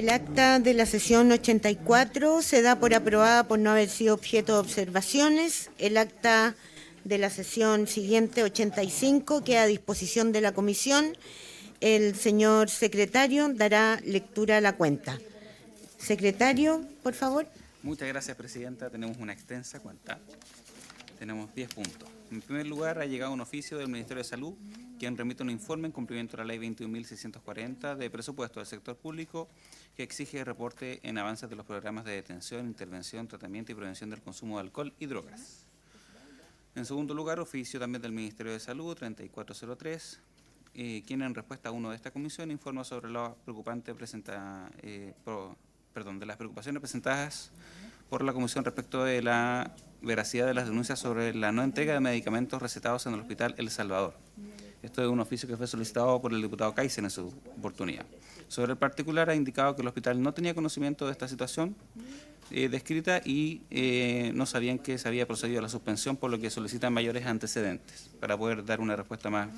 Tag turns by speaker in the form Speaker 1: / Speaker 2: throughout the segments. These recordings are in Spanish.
Speaker 1: El acta de la sesión 84 se da por aprobada por no haber sido objeto de observaciones. El acta de la sesión siguiente, 85, queda a disposición de la comisión. El señor secretario dará lectura a la cuenta. Secretario, por favor.
Speaker 2: Muchas gracias, Presidenta. Tenemos una extensa cuenta. Tenemos 10 puntos. En primer lugar, ha llegado un oficio del Ministerio de Salud, quien remite un informe en cumplimiento de la Ley 21.640 de presupuesto del sector público, que exige reporte en avances de los programas de detención, intervención, tratamiento y prevención del consumo de alcohol y drogas. En segundo lugar, oficio también del Ministerio de Salud, 3403, quien en respuesta a uno de esta comisión informa sobre las preocupantes de las preocupaciones presentadas por la comisión respecto de la veracidad de las denuncias sobre la no entrega de medicamentos recetados en el Hospital El Salvador. Esto es un oficio que fue solicitado por el diputado Kaiser en su oportunidad. Sobre el particular, ha indicado que el hospital no tenía conocimiento de esta situación descrita y no sabían que se había procedido a la suspensión, por lo que solicitan mayores antecedentes para poder dar una respuesta más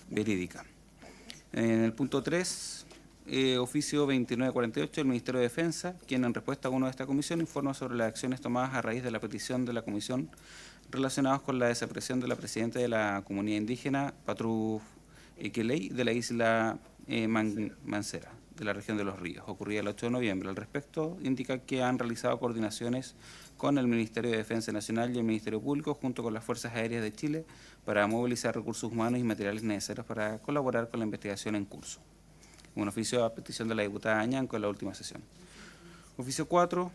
Speaker 2: verídica. En el punto 3, oficio 2948 del Ministerio de Defensa, quien en respuesta a uno de esta comisión informa sobre las acciones tomadas a raíz de la petición de la comisión relacionadas con la desaparición de la presidenta de la comunidad indígena, Patru Ekeley, de la isla Mancera, de la región de Los Ríos, ocurrida el 8 de noviembre. Al respecto, indica que han realizado coordinaciones con el Ministerio de Defensa Nacional y el Ministerio Público, junto con las Fuerzas Aéreas de Chile, para movilizar recursos humanos y materiales necesarios para colaborar con la investigación en curso. Un oficio a petición de la diputada Añanco en la última sesión. Oficio 4,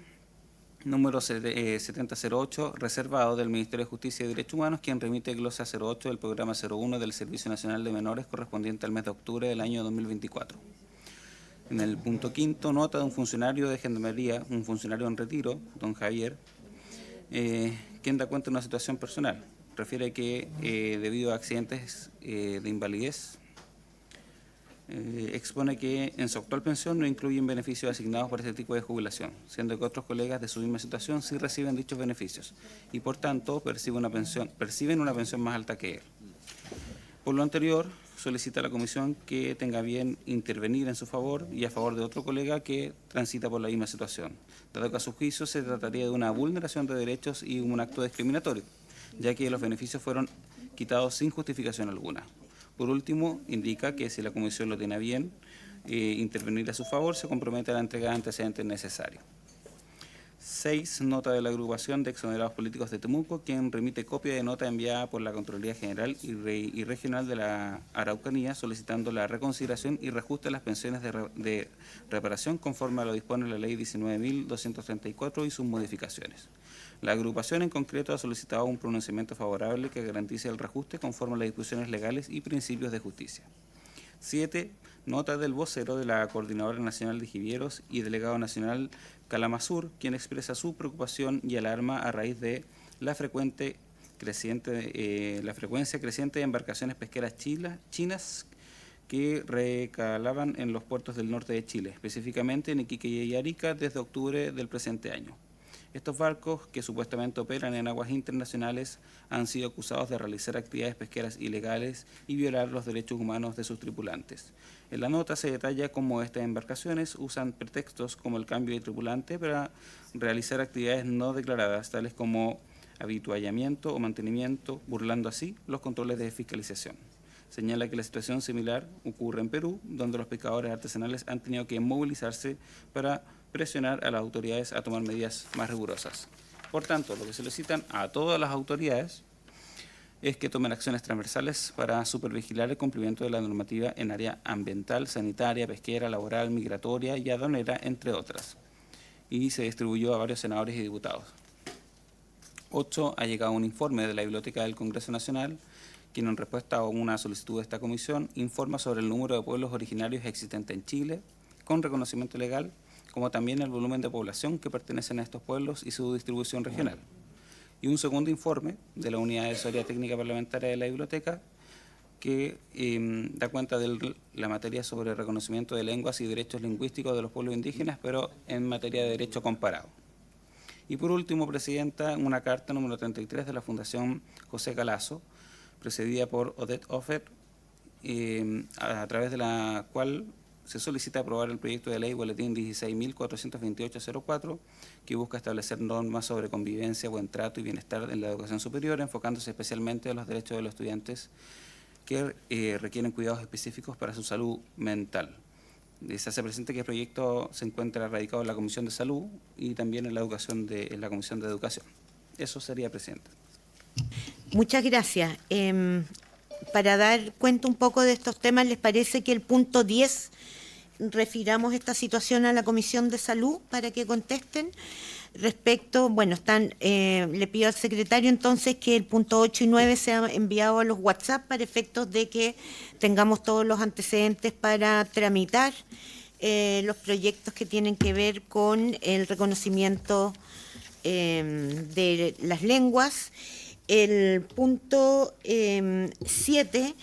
Speaker 2: número 7008, reservado del Ministerio de Justicia y Derechos Humanos, quien remite glosa 08 del programa 01 del Servicio Nacional de Menores correspondiente al mes de octubre del año 2024. En el punto 5, nota de un funcionario de Gendarmería, un funcionario en retiro, don Javier, quien da cuenta de una situación personal. Refiere que debido a accidentes de invalidez, expone que en su actual pensión no incluyen beneficios asignados por este tipo de jubilación, siendo que otros colegas de su misma situación sí reciben dichos beneficios y por tanto perciben una pensión más alta que él. Por lo anterior, solicita a la comisión que tenga bien intervenir en su favor y a favor de otro colega que transita por la misma situación, dado que a su juicio se trataría de una vulneración de derechos y un acto discriminatorio, ya que los beneficios fueron quitados sin justificación alguna. Por último, indica que si la comisión lo tiene a bien intervenir a su favor, se compromete a la entrega de antecedentes necesarios. 6. Nota de la agrupación de exonerados políticos de Temuco, quien remite copia de nota enviada por la Contraloría General y Regional de la Araucanía, solicitando la reconsideración y reajuste de las pensiones de reparación conforme a lo dispone la Ley 19.234 y sus modificaciones. La agrupación en concreto ha solicitado un pronunciamiento favorable que garantice el reajuste conforme a las disposiciones legales y principios de justicia. 7. Nota del vocero de la Coordinadora Nacional de Jivieros y delegado nacional Kalamazur, quien expresa su preocupación y alarma a raíz de la frecuencia creciente de embarcaciones pesqueras chinas que recalaban en los puertos del norte de Chile, específicamente en Iquique y Arica, desde octubre del presente año. Estos barcos, que supuestamente operan en aguas internacionales, han sido acusados de realizar actividades pesqueras ilegales y violar los derechos humanos de sus tripulantes. En la nota se detalla cómo estas embarcaciones usan pretextos como el cambio de tripulante para realizar actividades no declaradas, tales como avituallamiento o mantenimiento, burlando así los controles de fiscalización. Señala que la situación similar ocurre en Perú, donde los pescadores artesanales han tenido que movilizarse para presionar a las autoridades a tomar medidas más rigurosas. Por tanto, lo que solicitan a todas las autoridades es que tomen acciones transversales para supervigilar el cumplimiento de la normativa en área ambiental, sanitaria, pesquera, laboral, migratoria y aduanera, entre otras. Y se distribuyó a varios senadores y diputados. 8. Ha llegado un informe de la Biblioteca del Congreso Nacional, quien en respuesta a una solicitud de esta comisión informa sobre el número de pueblos originarios existentes en Chile, con reconocimiento legal, como también el volumen de población que pertenecen a estos pueblos y su distribución regional. Y un segundo informe de la Unidad de Asesoría Técnica Parlamentaria de la Biblioteca que da cuenta de la materia sobre reconocimiento de lenguas y derechos lingüísticos de los pueblos indígenas, pero en materia de derecho comparado. Y por último, Presidenta, una carta número 33 de la Fundación José Calazo, precedida por Odette Offer, a través de la cual se solicita aprobar el proyecto de ley Boletín 16.428-04, que busca establecer normas sobre convivencia, buen trato y bienestar en la educación superior, enfocándose especialmente en los derechos de los estudiantes que requieren cuidados específicos para su salud mental. Se hace presente que el proyecto se encuentra radicado en la Comisión de Salud y también en la Comisión de Educación. Eso sería, Presidenta.
Speaker 1: Muchas gracias. Para dar cuenta un poco de estos temas, ¿les parece que el punto 10 refiramos esta situación a la Comisión de Salud para que contesten? Respecto, bueno, le pido al secretario entonces que el punto 8 y 9 sea enviado a los WhatsApp para efectos de que tengamos todos los antecedentes para tramitar los proyectos que tienen que ver con el reconocimiento de las lenguas. El punto 7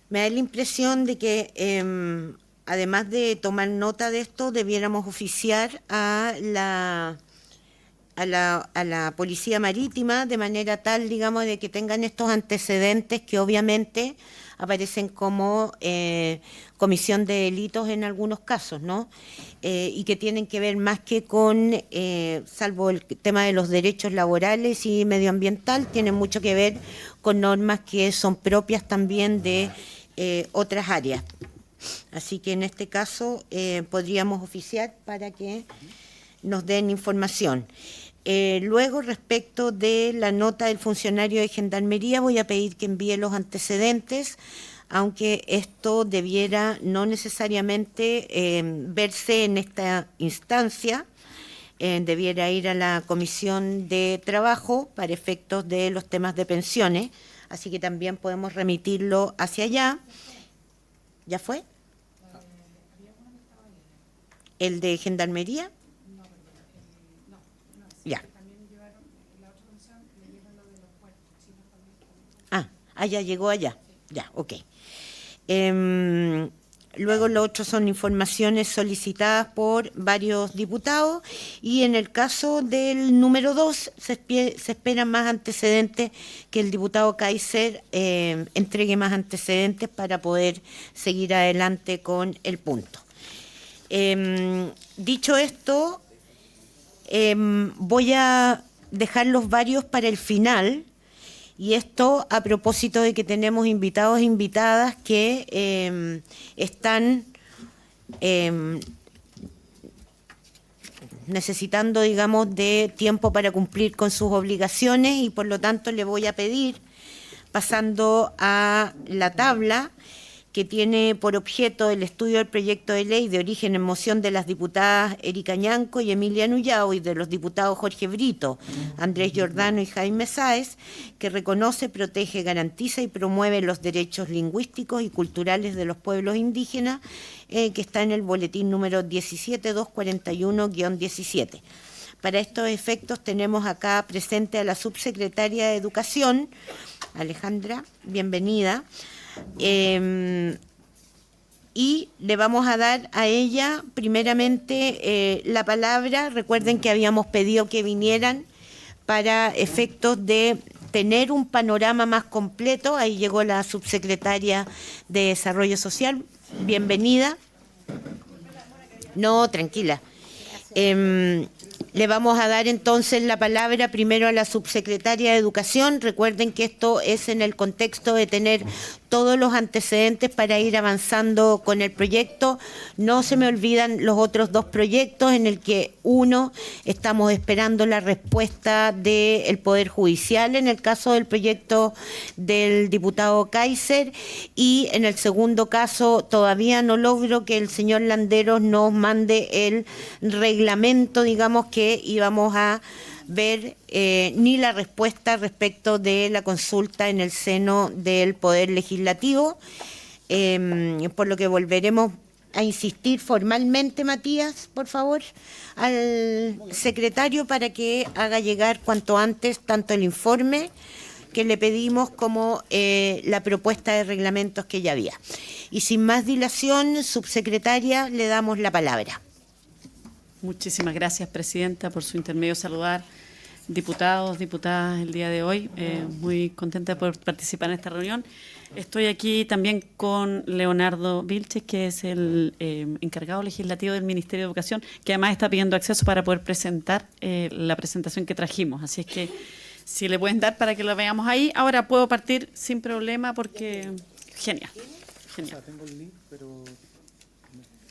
Speaker 1: me da la impresión de que además de tomar nota de esto, debiéramos oficiar a la Policía Marítima de manera tal, digamos, de que tengan estos antecedentes que obviamente aparecen como comisión de delitos en algunos casos, ¿no? Y que tienen que ver más que con, salvo el tema de los derechos laborales y medioambiental, tienen mucho que ver con normas que son propias también de otras áreas. Así que en este caso podríamos oficiar para que nos den información. Luego, respecto de la nota del funcionario de Gendarmería, voy a pedir que envíe los antecedentes, aunque esto debiera no necesariamente verse en esta instancia, debiera ir a la Comisión de Trabajo para efectos de los temas de pensiones, así que también podemos remitirlo hacia allá. ¿Ya fue? ¿El de Gendarmería? Ya. Ya llegó allá. Ya, ok. Luego lo otro son informaciones solicitadas por varios diputados y en el caso del número 2 se esperan más antecedentes, que el diputado Kaiser entregue más antecedentes para poder seguir adelante con el punto. Dicho esto, voy a dejar los varios para el final, y esto a propósito de que tenemos invitados e invitadas que están necesitando, digamos, de tiempo para cumplir con sus obligaciones, y por lo tanto le voy a pedir, pasando a la tabla, que tiene por objeto el estudio del proyecto de ley de origen en moción de las diputadas Erika Ñanco y Emilia Nullao y de los diputados Jorge Brito, Andrés Giordano y Jaime Sáez, que reconoce, protege, garantiza y promueve los derechos lingüísticos y culturales de los pueblos indígenas, que está en el boletín número 17241-17. Para estos efectos tenemos acá presente a la subsecretaria de Educación, Alejandra, bienvenida. Y le vamos a dar a ella primeramente la palabra. Recuerden que habíamos pedido que vinieran para efectos de tener un panorama más completo. Ahí llegó la subsecretaria de Desarrollo Social. Bienvenida. No, tranquila. Le vamos a dar entonces la palabra primero a la subsecretaria de Educación. Recuerden que esto es en el contexto de tener todos los antecedentes para ir avanzando con el proyecto. No se me olvidan los otros dos proyectos, en el que uno estamos esperando la respuesta del Poder Judicial en el caso del proyecto del diputado Kaiser, y en el segundo caso todavía no logro que el señor Landeros nos mande el reglamento, digamos, que íbamos a ver, ni la respuesta respecto de la consulta en el seno del Poder Legislativo, por lo que volveremos a insistir formalmente, Matías, por favor, al secretario para que haga llegar cuanto antes tanto el informe que le pedimos como la propuesta de reglamentos que ya había. Y sin más dilación, subsecretaria, le damos la palabra.
Speaker 3: Muchísimas gracias, presidenta, por su intermedio saludar diputados, diputadas el día de hoy. Muy contenta de poder participar en esta reunión. Estoy aquí también con Leonardo Vilches, que es el encargado legislativo del Ministerio de Educación, que además está pidiendo acceso para poder presentar la presentación que trajimos. Así es que si le pueden dar para que lo veamos ahí. Ahora puedo partir sin problema porque... Genial.
Speaker 4: O sea, tengo el link, pero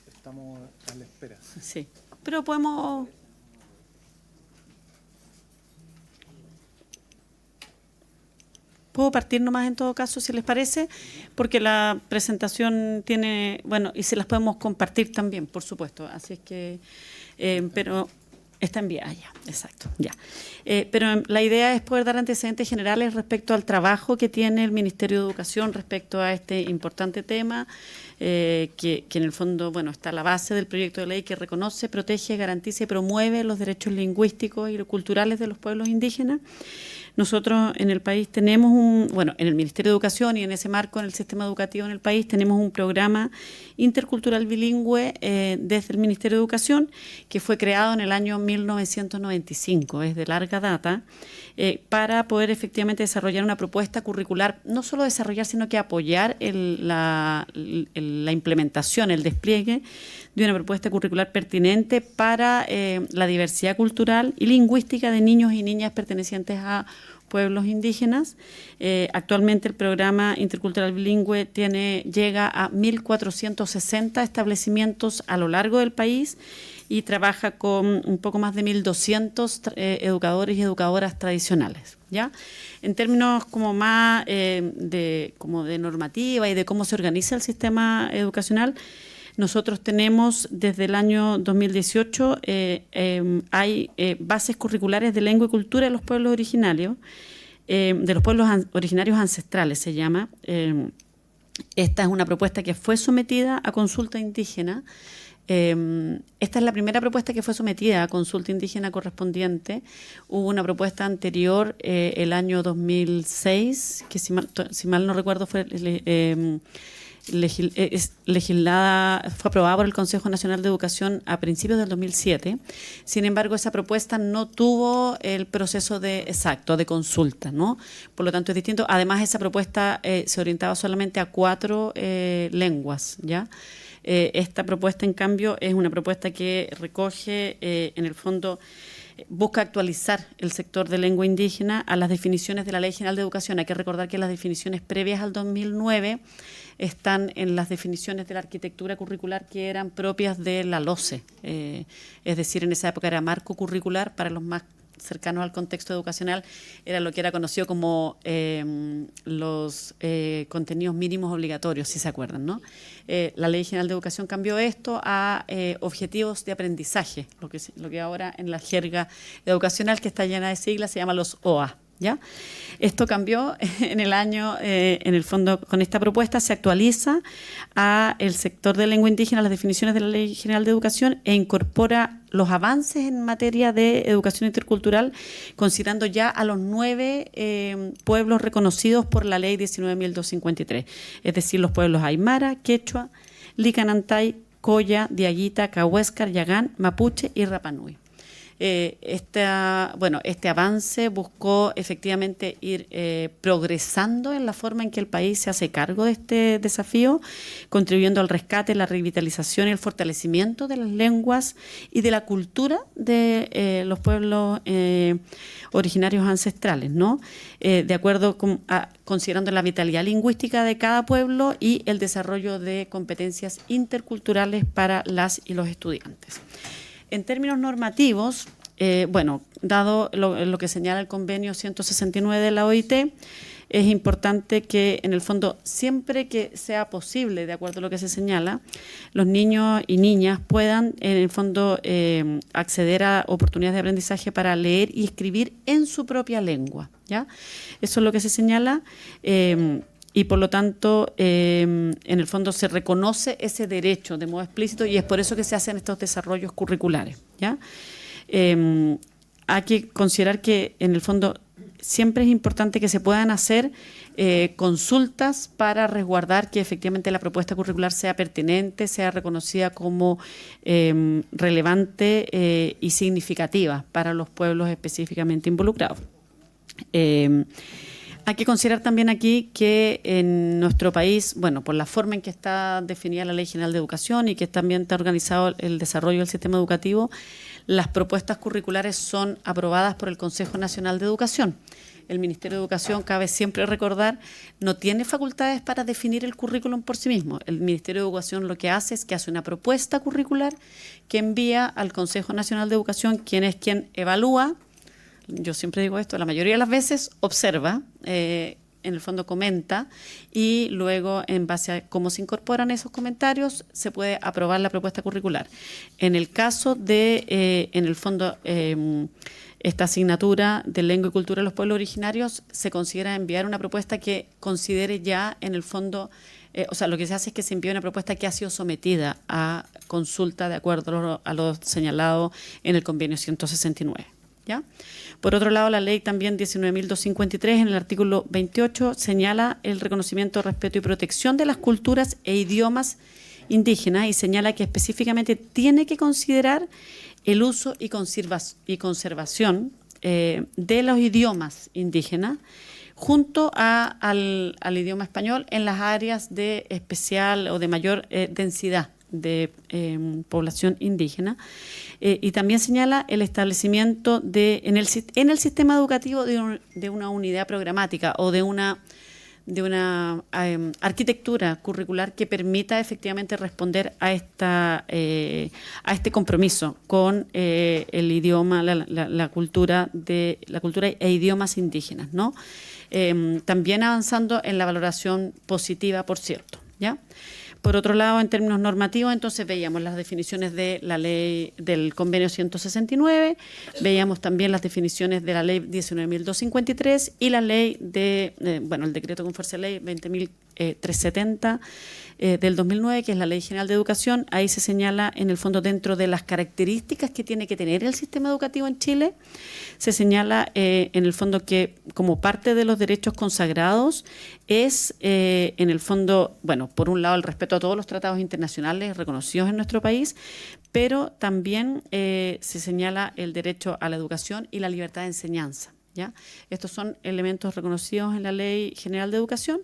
Speaker 4: estamos a la espera.
Speaker 3: Sí, pero podemos... Puedo partir nomás en todo caso, si les parece, porque la presentación tiene... Bueno, y se las podemos compartir también, por supuesto. Así es que... pero... Está enviada ya, exacto, ya. Pero la idea es poder dar antecedentes generales respecto al trabajo que tiene el Ministerio de Educación respecto a este importante tema, que en el fondo, bueno, está a la base del proyecto de ley que reconoce, protege, garantiza y promueve los derechos lingüísticos y culturales de los pueblos indígenas. Nosotros en el país tenemos en el Ministerio de Educación y en ese marco en el sistema educativo en el país tenemos un programa intercultural bilingüe desde el Ministerio de Educación que fue creado en el año 1995, es de larga data, para poder efectivamente desarrollar una propuesta curricular, no solo desarrollar, sino que apoyar la implementación, el despliegue de una propuesta curricular pertinente para la diversidad cultural y lingüística de niños y niñas pertenecientes a pueblos indígenas. Actualmente el programa intercultural bilingüe llega a 1.460 establecimientos a lo largo del país y trabaja con un poco más de 1.200 educadores y educadoras tradicionales, ¿ya? En términos como más de normativa y de cómo se organiza el sistema educacional, nosotros tenemos desde el año 2018 hay bases curriculares de lengua y cultura de los pueblos originarios, de los pueblos originarios ancestrales se llama. Esta es una propuesta que fue sometida a consulta indígena. Esta es la primera propuesta que fue sometida a consulta indígena correspondiente. Hubo una propuesta anterior el año 2006, que si mal no recuerdo fue legislada, fue aprobada por el Consejo Nacional de Educación a principios del 2007. Sin embargo, esa propuesta no tuvo el proceso de consulta, ¿no? Por lo tanto, es distinto. Además, esa propuesta se orientaba solamente a 4 lenguas, ¿ya? Esta propuesta, en cambio, es una propuesta que recoge, en el fondo, busca actualizar el sector de lengua indígena a las definiciones de la Ley General de Educación. Hay que recordar que las definiciones previas al 2009 están en las definiciones de la arquitectura curricular que eran propias de la LOCE. Es decir, en esa época era marco curricular, para los más cercanos al contexto educacional, era lo que era conocido como los contenidos mínimos obligatorios, si se acuerdan, ¿no? La Ley General de Educación cambió esto a objetivos de aprendizaje, lo que ahora en la jerga educacional, que está llena de siglas, se llama los OA, ¿ya? Esto cambió en el año, en el fondo, con esta propuesta se actualiza a el sector de lengua indígena las definiciones de la Ley General de Educación e incorpora los avances en materia de educación intercultural, considerando ya a los 9 pueblos reconocidos por la Ley 19.253, es decir, los pueblos Aymara, Quechua, Licanantay, Coya, Diaguita, Cahuéscar, Yagán, Mapuche y Rapa Nui. Este avance buscó efectivamente ir progresando en la forma en que el país se hace cargo de este desafío, contribuyendo al rescate, la revitalización y el fortalecimiento de las lenguas y de la cultura de los pueblos originarios ancestrales, ¿no? De acuerdo considerando la vitalidad lingüística de cada pueblo y el desarrollo de competencias interculturales para las y los estudiantes. En términos normativos, dado lo que señala el convenio 169 de la OIT, es importante que, en el fondo, siempre que sea posible, de acuerdo a lo que se señala, los niños y niñas puedan, en el fondo, acceder a oportunidades de aprendizaje para leer y escribir en su propia lengua, ¿ya? Eso es lo que se señala. Y por lo tanto, en el fondo se reconoce ese derecho de modo explícito y es por eso que se hacen estos desarrollos curriculares, ¿ya? Hay que considerar que, en el fondo, siempre es importante que se puedan hacer consultas para resguardar que efectivamente la propuesta curricular sea pertinente, sea reconocida como relevante y significativa para los pueblos específicamente involucrados. Hay que considerar también aquí que en nuestro país, bueno, por la forma en que está definida la Ley General de Educación y que también está organizado el desarrollo del sistema educativo, las propuestas curriculares son aprobadas por el Consejo Nacional de Educación. El Ministerio de Educación, cabe siempre recordar, no tiene facultades para definir el currículum por sí mismo. El Ministerio de Educación lo que hace es que hace una propuesta curricular que envía al Consejo Nacional de Educación, quien es quien evalúa. Yo siempre digo esto, la mayoría de las veces observa, en el fondo comenta, y luego en base a cómo se incorporan esos comentarios se puede aprobar la propuesta curricular. En el caso de, en el fondo, esta asignatura de lengua y cultura de los pueblos originarios, se considera enviar una propuesta que considere ya en el fondo, o sea, lo que se hace es que se envía una propuesta que ha sido sometida a consulta de acuerdo a lo señalado en el convenio 169. ¿Ya? Por otro lado, la ley también 19.253, en el artículo 28, señala el reconocimiento, respeto y protección de las culturas e idiomas indígenas y señala que específicamente tiene que considerar el uso y conservación de los idiomas indígenas junto al idioma español en las áreas de especial o de mayor densidad de población indígena, y también señala el establecimiento en el sistema educativo de una unidad programática o de una arquitectura curricular que permita efectivamente responder a este compromiso con el idioma, la cultura e idiomas indígenas, ¿no? También avanzando en la valoración positiva, por cierto, ¿ya? Por otro lado, en términos normativos, entonces veíamos las definiciones de la ley del convenio 169, veíamos también las definiciones de la ley 19.253 y la ley el decreto con fuerza de ley 20.370 del 2009, que es la Ley General de Educación. Ahí se señala, en el fondo, dentro de las características que tiene que tener el sistema educativo en Chile, se señala, en el fondo, que como parte de los derechos consagrados es, en el fondo, bueno, por un lado, el respeto a todos los tratados internacionales reconocidos en nuestro país, pero también se señala el derecho a la educación y la libertad de enseñanza. ¿Ya? Estos son elementos reconocidos en la Ley General de Educación,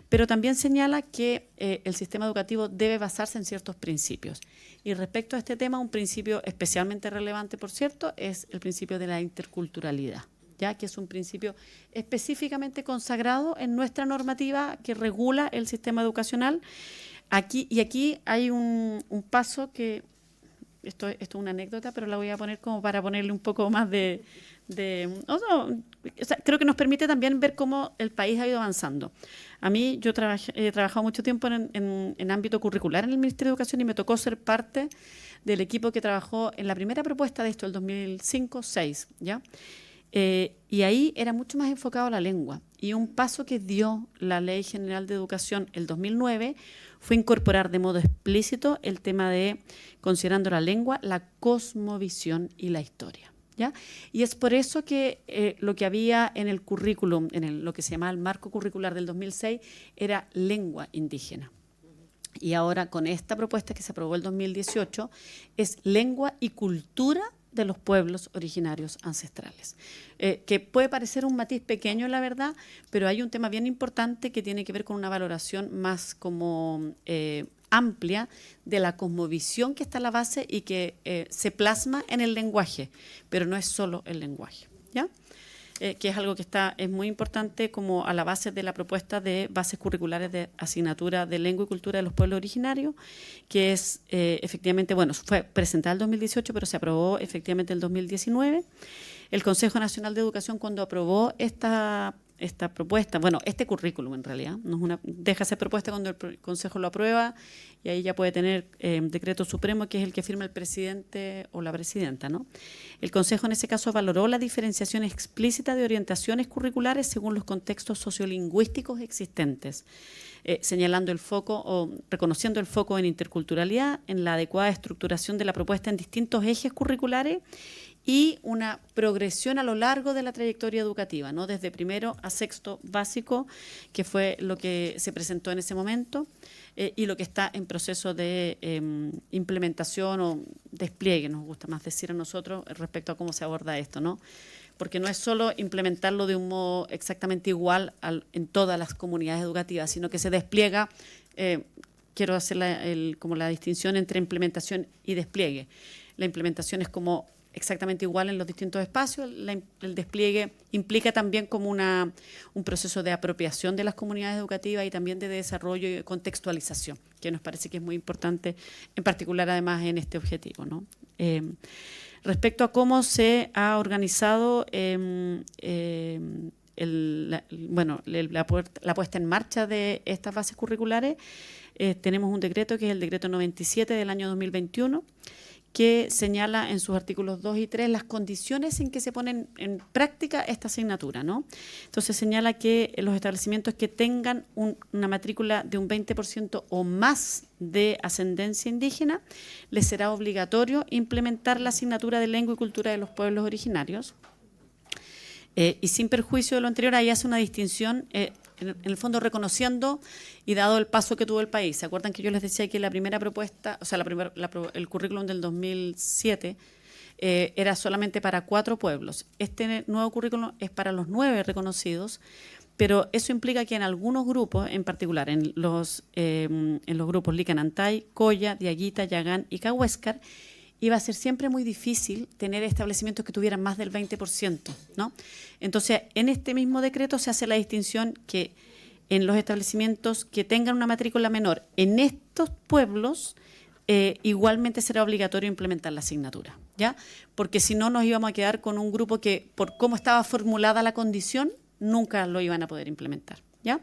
Speaker 3: pero también señala que el sistema educativo debe basarse en ciertos principios. Y respecto a este tema, un principio especialmente relevante, por cierto, es el principio de la interculturalidad, ¿ya? Que es un principio específicamente consagrado en nuestra normativa que regula el sistema educacional. Aquí hay un paso que, esto es una anécdota, pero la voy a poner como para ponerle un poco más creo que nos permite también ver cómo el país ha ido avanzando. A mí, yo he trabajado mucho tiempo en ámbito curricular en el Ministerio de Educación y me tocó ser parte del equipo que trabajó en la primera propuesta de esto, el 2005-06, ¿ya? Y ahí era mucho más enfocado a la lengua. Y un paso que dio la Ley General de Educación el 2009 fue incorporar de modo explícito el tema de, considerando la lengua, la cosmovisión y la historia. ¿Ya? Y es por eso que lo que había en el currículum, lo que se llamaba el marco curricular del 2006, era lengua indígena. Y ahora, con esta propuesta que se aprobó el 2018, es lengua y cultura de los pueblos originarios ancestrales. Que puede parecer un matiz pequeño, la verdad, pero hay un tema bien importante que tiene que ver con una valoración más como amplia de la cosmovisión que está a la base y que se plasma en el lenguaje, pero no es solo el lenguaje, ¿ya? Que es algo que es muy importante como a la base de la propuesta de bases curriculares de asignatura de lengua y cultura de los pueblos originarios, que es efectivamente, bueno, fue presentada en el 2018, pero se aprobó efectivamente en el 2019. El Consejo Nacional de Educación, cuando aprobó esta propuesta, bueno, este currículum en realidad, no deja ser propuesta cuando el Consejo lo aprueba y ahí ya puede tener decreto supremo, que es el que firma el presidente o la presidenta, ¿no? El Consejo en ese caso valoró la diferenciación explícita de orientaciones curriculares según los contextos sociolingüísticos existentes, señalando el foco o reconociendo el foco en interculturalidad, en la adecuada estructuración de la propuesta en distintos ejes curriculares y una progresión a lo largo de la trayectoria educativa, ¿no? Desde primero a sexto básico, que fue lo que se presentó en ese momento, y lo que está en proceso de implementación o despliegue, nos gusta más decir a nosotros respecto a cómo se aborda esto, ¿no? Porque no es solo implementarlo de un modo exactamente igual en todas las comunidades educativas, sino que se despliega, quiero hacer como la distinción entre implementación y despliegue. La implementación es como exactamente igual en los distintos espacios, el despliegue implica también como un proceso de apropiación de las comunidades educativas y también de desarrollo y contextualización, que nos parece que es muy importante, en particular además en este objetivo, ¿no? Respecto a cómo se ha organizado la puesta en marcha de estas bases curriculares, tenemos un decreto que es el decreto 97 del año 2021, que señala en sus artículos 2 y 3 las condiciones en que se ponen en práctica esta asignatura, ¿no? Entonces señala que los establecimientos que tengan una matrícula de un 20% o más de ascendencia indígena, les será obligatorio implementar la asignatura de lengua y cultura de los pueblos originarios. Y sin perjuicio de lo anterior, ahí hace una distinción, en el fondo reconociendo y dado el paso que tuvo el país. ¿Se acuerdan que yo les decía que la primera propuesta, o sea, el currículum del 2007 era solamente para 4 pueblos? Este nuevo currículum es para los 9 reconocidos, pero eso implica que en algunos grupos, en particular en los grupos Licanantay, Coya, Diaguita, Yagán y Cahuéscar, iba a ser siempre muy difícil tener establecimientos que tuvieran más del 20%, ¿no? Entonces, en este mismo decreto se hace la distinción que en los establecimientos que tengan una matrícula menor en estos pueblos, igualmente será obligatorio implementar la asignatura, ¿ya? Porque si no, nos íbamos a quedar con un grupo que, por cómo estaba formulada la condición, nunca lo iban a poder implementar, ¿ya?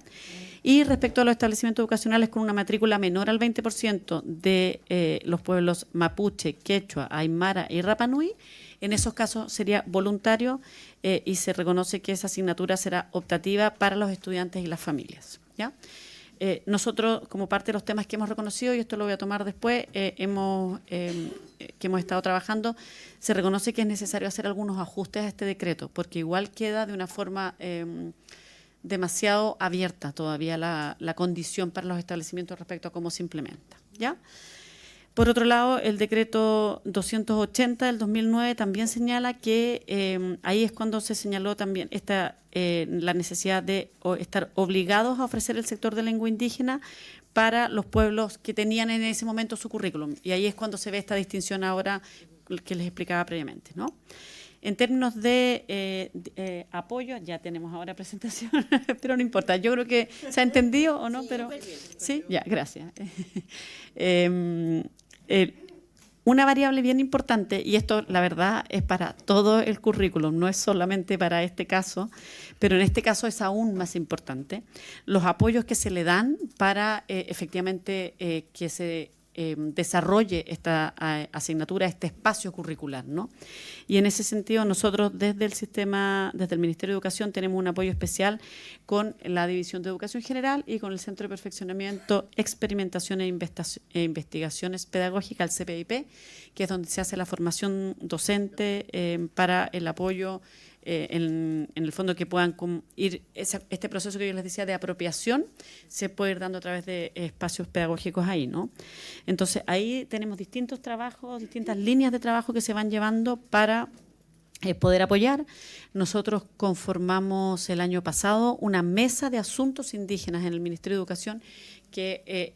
Speaker 3: Y respecto a los establecimientos educacionales con una matrícula menor al 20% de los pueblos mapuche, quechua, aymara y rapanui, en esos casos sería voluntario y se reconoce que esa asignatura será optativa para los estudiantes y las familias, ¿ya? Nosotros, como parte de los temas que hemos reconocido, y esto lo voy a tomar después, que hemos estado trabajando, se reconoce que es necesario hacer algunos ajustes a este decreto, porque igual queda de una forma demasiado abierta todavía la condición para los establecimientos respecto a cómo se implementa, ¿ya? Por otro lado, el decreto 280 del 2009 también señala que ahí es cuando se señaló también la necesidad de estar obligados a ofrecer el sector de lengua indígena para los pueblos que tenían en ese momento su currículum. Y ahí es cuando se ve esta distinción ahora que les explicaba previamente, ¿no? En términos de apoyo, ya tenemos ahora presentación, pero no importa. Yo creo que se ha entendido o no, pero sí, ya, gracias. Una variable bien importante, y esto la verdad es para todo el currículum, no es solamente para este caso, pero en este caso es aún más importante, los apoyos que se le dan para efectivamente que se desarrolle esta asignatura, este espacio curricular, ¿no? Y en ese sentido nosotros desde el Ministerio de Educación tenemos un apoyo especial con la División de Educación General y con el Centro de Perfeccionamiento, Experimentación e Investigaciones Pedagógicas, el CPIP, que es donde se hace la formación docente para el apoyo en el fondo que puedan ir, este proceso que yo les decía de apropiación se puede ir dando a través de espacios pedagógicos ahí, ¿no? Entonces ahí tenemos distintos trabajos, distintas líneas de trabajo que se van llevando para poder apoyar. Nosotros conformamos el año pasado una mesa de asuntos indígenas en el Ministerio de Educación que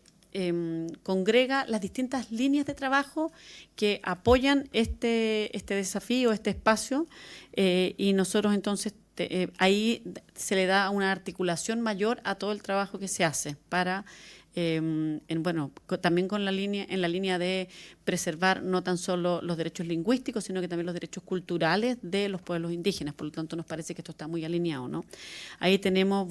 Speaker 3: congrega las distintas líneas de trabajo que apoyan este desafío, este espacio, y nosotros entonces ahí se le da una articulación mayor a todo el trabajo que se hace para también en la línea de preservar no tan solo los derechos lingüísticos, sino que también los derechos culturales de los pueblos indígenas. Por lo tanto, nos parece que esto está muy alineado, ¿no? Ahí tenemos,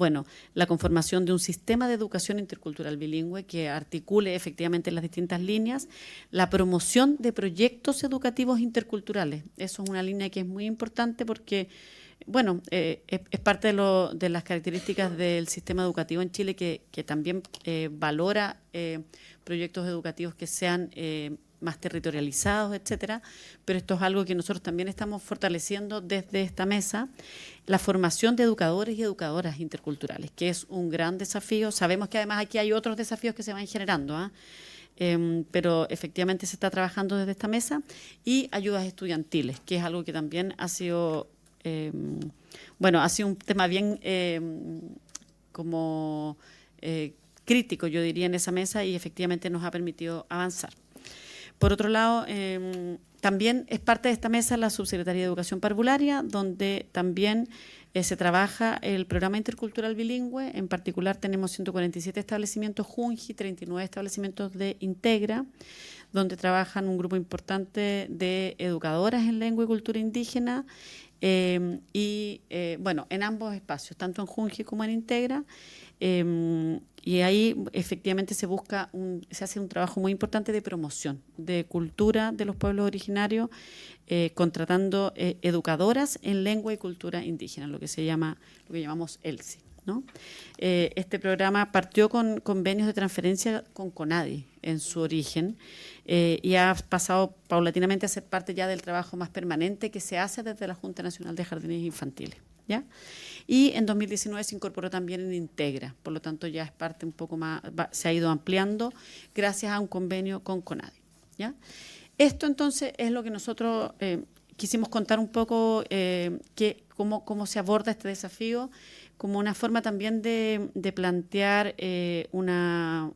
Speaker 3: la conformación de un sistema de educación intercultural bilingüe que articule efectivamente las distintas líneas, la promoción de proyectos educativos interculturales. Eso es una línea que es muy importante porque es parte de las características del sistema educativo en Chile que también valora proyectos educativos que sean más territorializados, etcétera, pero esto es algo que nosotros también estamos fortaleciendo desde esta mesa, la formación de educadores y educadoras interculturales, que es un gran desafío. Sabemos que además aquí hay otros desafíos que se van generando, pero efectivamente se está trabajando desde esta mesa, y ayudas estudiantiles, que es algo que también ha sido, ha sido un tema bien crítico, yo diría, en esa mesa, y efectivamente nos ha permitido avanzar. Por otro lado, también es parte de esta mesa la Subsecretaría de Educación Parvularia, donde también se trabaja el programa intercultural bilingüe. En particular tenemos 147 establecimientos Junji, 39 establecimientos de Integra, donde trabajan un grupo importante de educadoras en lengua y cultura indígena, en ambos espacios, tanto en Junji como en Integra. Y ahí efectivamente se hace un trabajo muy importante de promoción de cultura de los pueblos originarios, contratando educadoras en lengua y cultura indígena, lo que llamamos ELSI, ¿no? Este programa partió con convenios de transferencia con CONADI en su origen, y ha pasado paulatinamente a ser parte ya del trabajo más permanente que se hace desde la Junta Nacional de Jardines Infantiles, ¿ya? Y en 2019 se incorporó también en Integra, por lo tanto ya es parte un poco más, se ha ido ampliando gracias a un convenio con CONADI, ¿ya? Esto entonces es lo que nosotros quisimos contar un poco, cómo se aborda este desafío, como una forma también de plantear una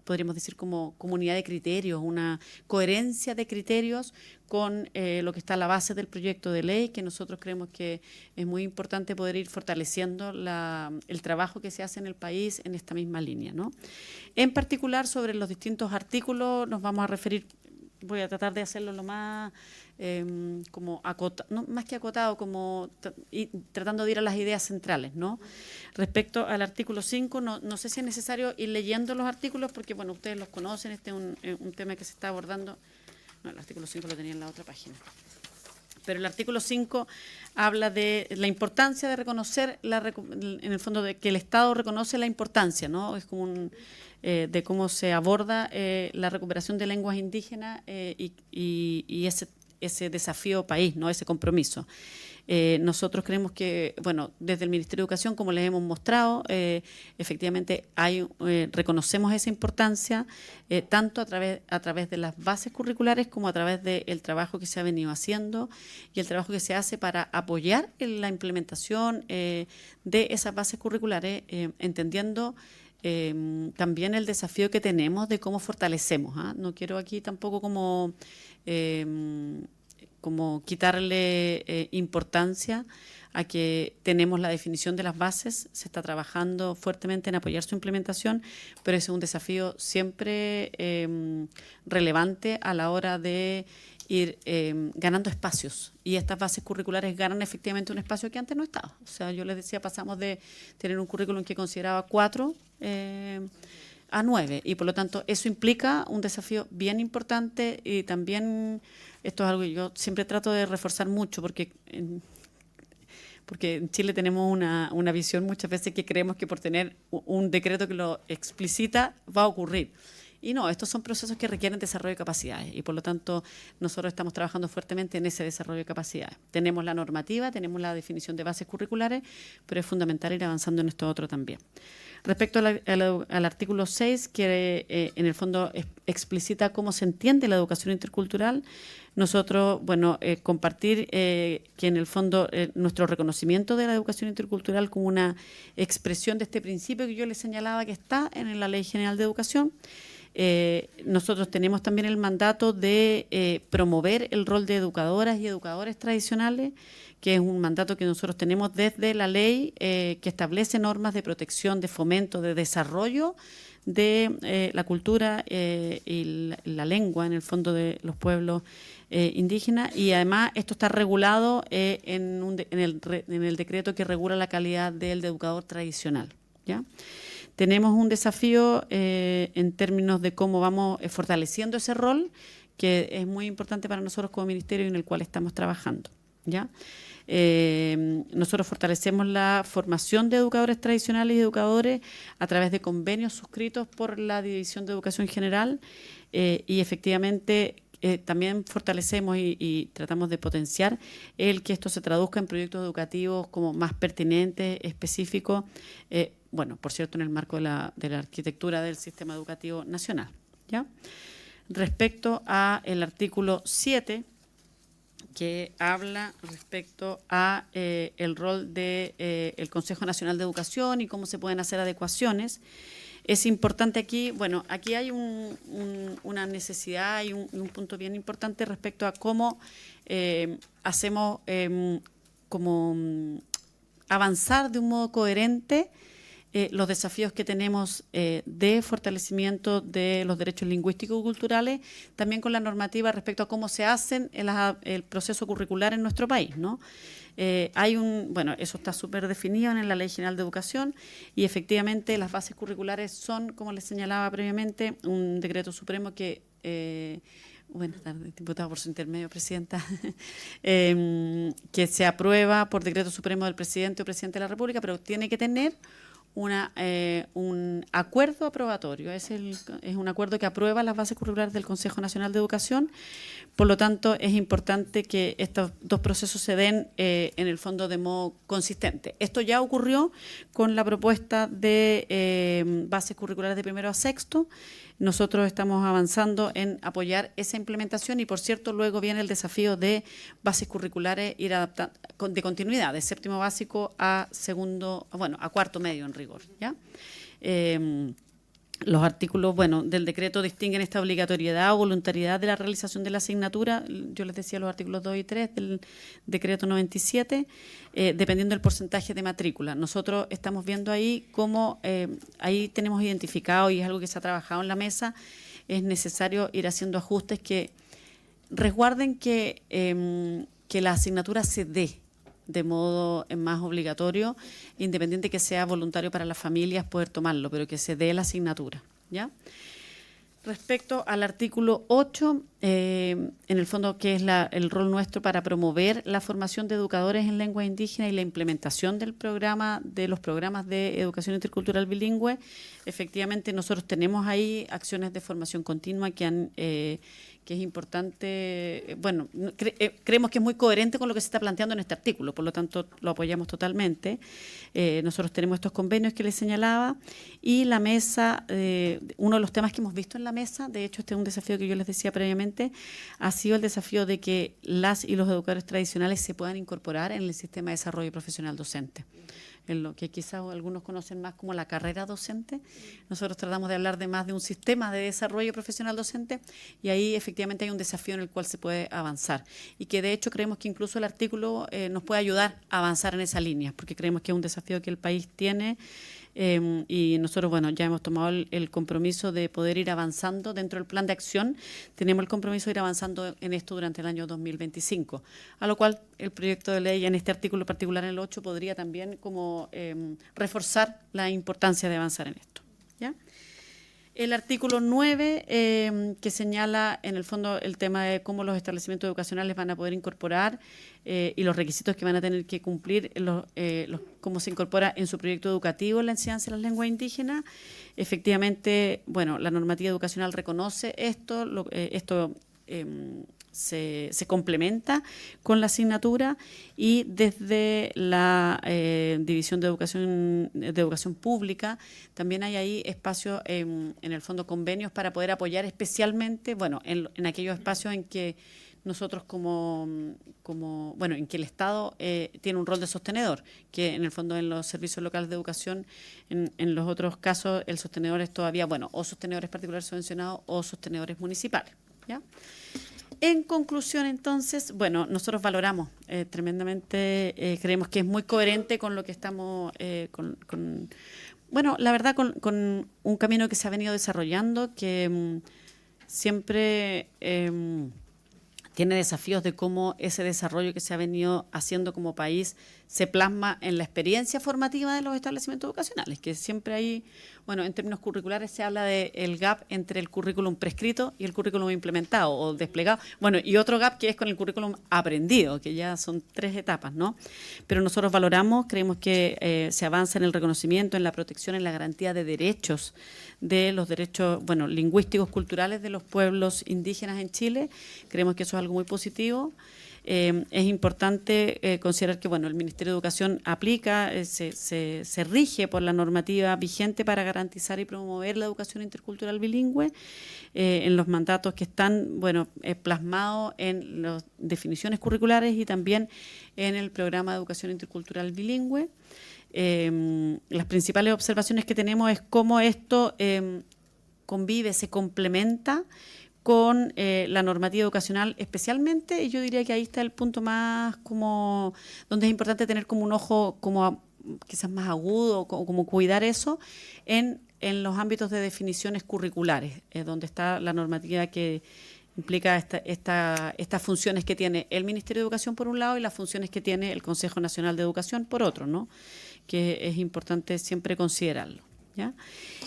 Speaker 3: podríamos decir como comunidad de criterios, una coherencia de criterios con lo que está a la base del proyecto de ley, que nosotros creemos que es muy importante poder ir fortaleciendo el trabajo que se hace en el país en esta misma línea, ¿no? En particular, sobre los distintos artículos nos vamos a referir. Voy a tratar de hacerlo lo más no, más que acotado, tratando de ir a las ideas centrales, ¿no? Respecto al artículo 5, no sé si es necesario ir leyendo los artículos, porque bueno, ustedes los conocen, este es un tema que se está abordando. No, el artículo 5 lo tenía en la otra página. Pero el artículo 5 habla de la importancia de reconocer, en el fondo, de que el Estado reconoce la importancia, ¿no? Es como de cómo se aborda la recuperación de lenguas indígenas y ese desafío país, ¿no? Ese compromiso. Nosotros creemos que, bueno, desde el Ministerio de Educación, como les hemos mostrado, efectivamente reconocemos esa importancia, tanto a través de las bases curriculares como a través del trabajo que se ha venido haciendo y el trabajo que se hace para apoyar en la implementación de esas bases curriculares, entendiendo también el desafío que tenemos de cómo fortalecemos. No quiero aquí tampoco como quitarle importancia a que tenemos la definición de las bases, se está trabajando fuertemente en apoyar su implementación, pero ese es un desafío siempre relevante a la hora de ir ganando espacios, y estas bases curriculares ganan efectivamente un espacio que antes no estaba. O sea, yo les decía, pasamos de tener un currículum que consideraba 4 a 9, y por lo tanto eso implica un desafío bien importante, y también esto es algo que yo siempre trato de reforzar mucho, porque en Chile tenemos una visión muchas veces que creemos que por tener un decreto que lo explicita va a ocurrir. Y no, estos son procesos que requieren desarrollo de capacidades, y por lo tanto nosotros estamos trabajando fuertemente en ese desarrollo de capacidades. Tenemos la normativa, tenemos la definición de bases curriculares, pero es fundamental ir avanzando en esto otro también. Respecto al artículo 6, que en el fondo explicita cómo se entiende la educación intercultural, nosotros, compartir que en el fondo nuestro reconocimiento de la educación intercultural como una expresión de este principio que yo les señalaba que está en la Ley General de Educación. Nosotros tenemos también el mandato de promover el rol de educadoras y educadores tradicionales, que es un mandato que nosotros tenemos desde la ley que establece normas de protección, de fomento, de desarrollo de la cultura y la lengua, en el fondo, de los pueblos indígenas, y además esto está regulado en el decreto que regula la calidad del educador tradicional, ¿ya? Tenemos un desafío en términos de cómo vamos fortaleciendo ese rol, que es muy importante para nosotros como ministerio y en el cual estamos trabajando, ¿ya? Nosotros fortalecemos la formación de educadores tradicionales y educadores a través de convenios suscritos por la División de Educación General, y efectivamente también fortalecemos y tratamos de potenciar el que esto se traduzca en proyectos educativos como más pertinentes, específicos, bueno, por cierto, en el marco de la arquitectura del sistema educativo nacional, ¿ya? Respecto a el artículo 7, que habla respecto a el rol de el Consejo Nacional de Educación y cómo se pueden hacer adecuaciones. Es importante aquí, bueno, aquí hay una necesidad y un punto bien importante respecto a cómo hacemos avanzar de un modo coherente los desafíos que tenemos de fortalecimiento de los derechos lingüísticos y culturales, también con la normativa respecto a cómo se hacen el proceso curricular en nuestro país, ¿no? Bueno, eso está súper definido en la Ley General de Educación y efectivamente las bases curriculares son, como les señalaba previamente, un decreto supremo que buenas tardes, diputado, por su intermedio, presidenta, que se aprueba por decreto supremo del presidente o presidente de la República, pero tiene que tener un acuerdo aprobatorio. Es un acuerdo que aprueba las bases curriculares del Consejo Nacional de Educación. Por lo tanto, es importante que estos dos procesos se den en el fondo de modo consistente. Esto ya ocurrió con la propuesta de bases curriculares de primero a sexto. Nosotros estamos avanzando en apoyar esa implementación y, por cierto, luego viene el desafío de bases curriculares ir adaptando de continuidad, de séptimo básico a segundo, bueno, a cuarto medio en rigor, ¿ya? Los artículos, bueno, del decreto distinguen esta obligatoriedad o voluntariedad de la realización de la asignatura. Yo les decía los artículos 2 y 3 del decreto 97, dependiendo del porcentaje de matrícula. Nosotros estamos viendo ahí cómo, ahí tenemos identificado, y es algo que se ha trabajado en la mesa, es necesario ir haciendo ajustes que resguarden que la asignatura se dé de modo más obligatorio, independiente que sea voluntario para las familias poder tomarlo, pero que se dé la asignatura, ¿ya? Respecto al artículo 8, en el fondo, que es el rol nuestro para promover la formación de educadores en lengua indígena y la implementación de los programas de educación intercultural bilingüe, efectivamente nosotros tenemos ahí acciones de formación continua que es importante, bueno, creemos que es muy coherente con lo que se está planteando en este artículo, por lo tanto lo apoyamos totalmente. Nosotros tenemos estos convenios que les señalaba y la mesa, uno de los temas que hemos visto en la mesa, de hecho este es un desafío que yo les decía previamente, ha sido el desafío de que las y los educadores tradicionales se puedan incorporar en el sistema de desarrollo profesional docente, en lo que quizás algunos conocen más como la carrera docente. Nosotros tratamos de hablar de más de un sistema de desarrollo profesional docente y ahí efectivamente hay un desafío en el cual se puede avanzar y que de hecho creemos que incluso el artículo nos puede ayudar a avanzar en esa línea, porque creemos que es un desafío que el país tiene y nosotros, bueno, ya hemos tomado el compromiso de poder ir avanzando dentro del plan de acción. Tenemos el compromiso de ir avanzando en esto durante el año 2025, a lo cual el proyecto de ley en este artículo particular, en el 8, podría también como reforzar la importancia de avanzar en esto, ¿ya? El artículo 9, que señala en el fondo el tema de cómo los establecimientos educacionales van a poder incorporar y los requisitos que van a tener que cumplir, cómo se incorpora en su proyecto educativo la enseñanza de las lenguas indígenas. Efectivamente, bueno, la normativa educacional reconoce esto, se complementa con la asignatura y desde la División de Educación Pública también hay ahí espacios, en el fondo convenios para poder apoyar especialmente, bueno, en aquellos espacios en que nosotros bueno, en que el Estado tiene un rol de sostenedor, que en el fondo en los servicios locales de educación, en los otros casos el sostenedor es todavía, bueno, o sostenedores particulares subvencionados o sostenedores municipales, ¿ya? En conclusión, entonces, bueno, nosotros valoramos tremendamente, creemos que es muy coherente con lo que estamos, bueno, la verdad, con un camino que se ha venido desarrollando, que siempre tiene desafíos de cómo ese desarrollo que se ha venido haciendo como país se plasma en la experiencia formativa de los establecimientos educacionales, que siempre hay, bueno, en términos curriculares se habla del gap entre el currículum prescrito y el currículum implementado o desplegado, bueno, y otro gap que es con el currículum aprendido, que ya son 3 etapas, ¿no? Pero nosotros valoramos, creemos que se avanza en el reconocimiento, en la protección, en la garantía de derechos, de los derechos, bueno, lingüísticos, culturales de los pueblos indígenas en Chile. Creemos que eso es algo muy positivo. Es importante considerar que bueno, el Ministerio de Educación aplica, se rige por la normativa vigente para garantizar y promover la educación intercultural bilingüe en los mandatos que están bueno, plasmados en las definiciones curriculares y también en el programa de educación intercultural bilingüe. Las principales observaciones que tenemos es cómo esto convive, se complementa con la normativa educacional especialmente, y yo diría que ahí está el punto más como donde es importante tener como un ojo como quizás más agudo, como cuidar eso en los ámbitos de definiciones curriculares, donde está la normativa que implica estas funciones que tiene el Ministerio de Educación por un lado y las funciones que tiene el Consejo Nacional de Educación por otro, ¿no? Que es importante siempre considerarlo, ¿ya?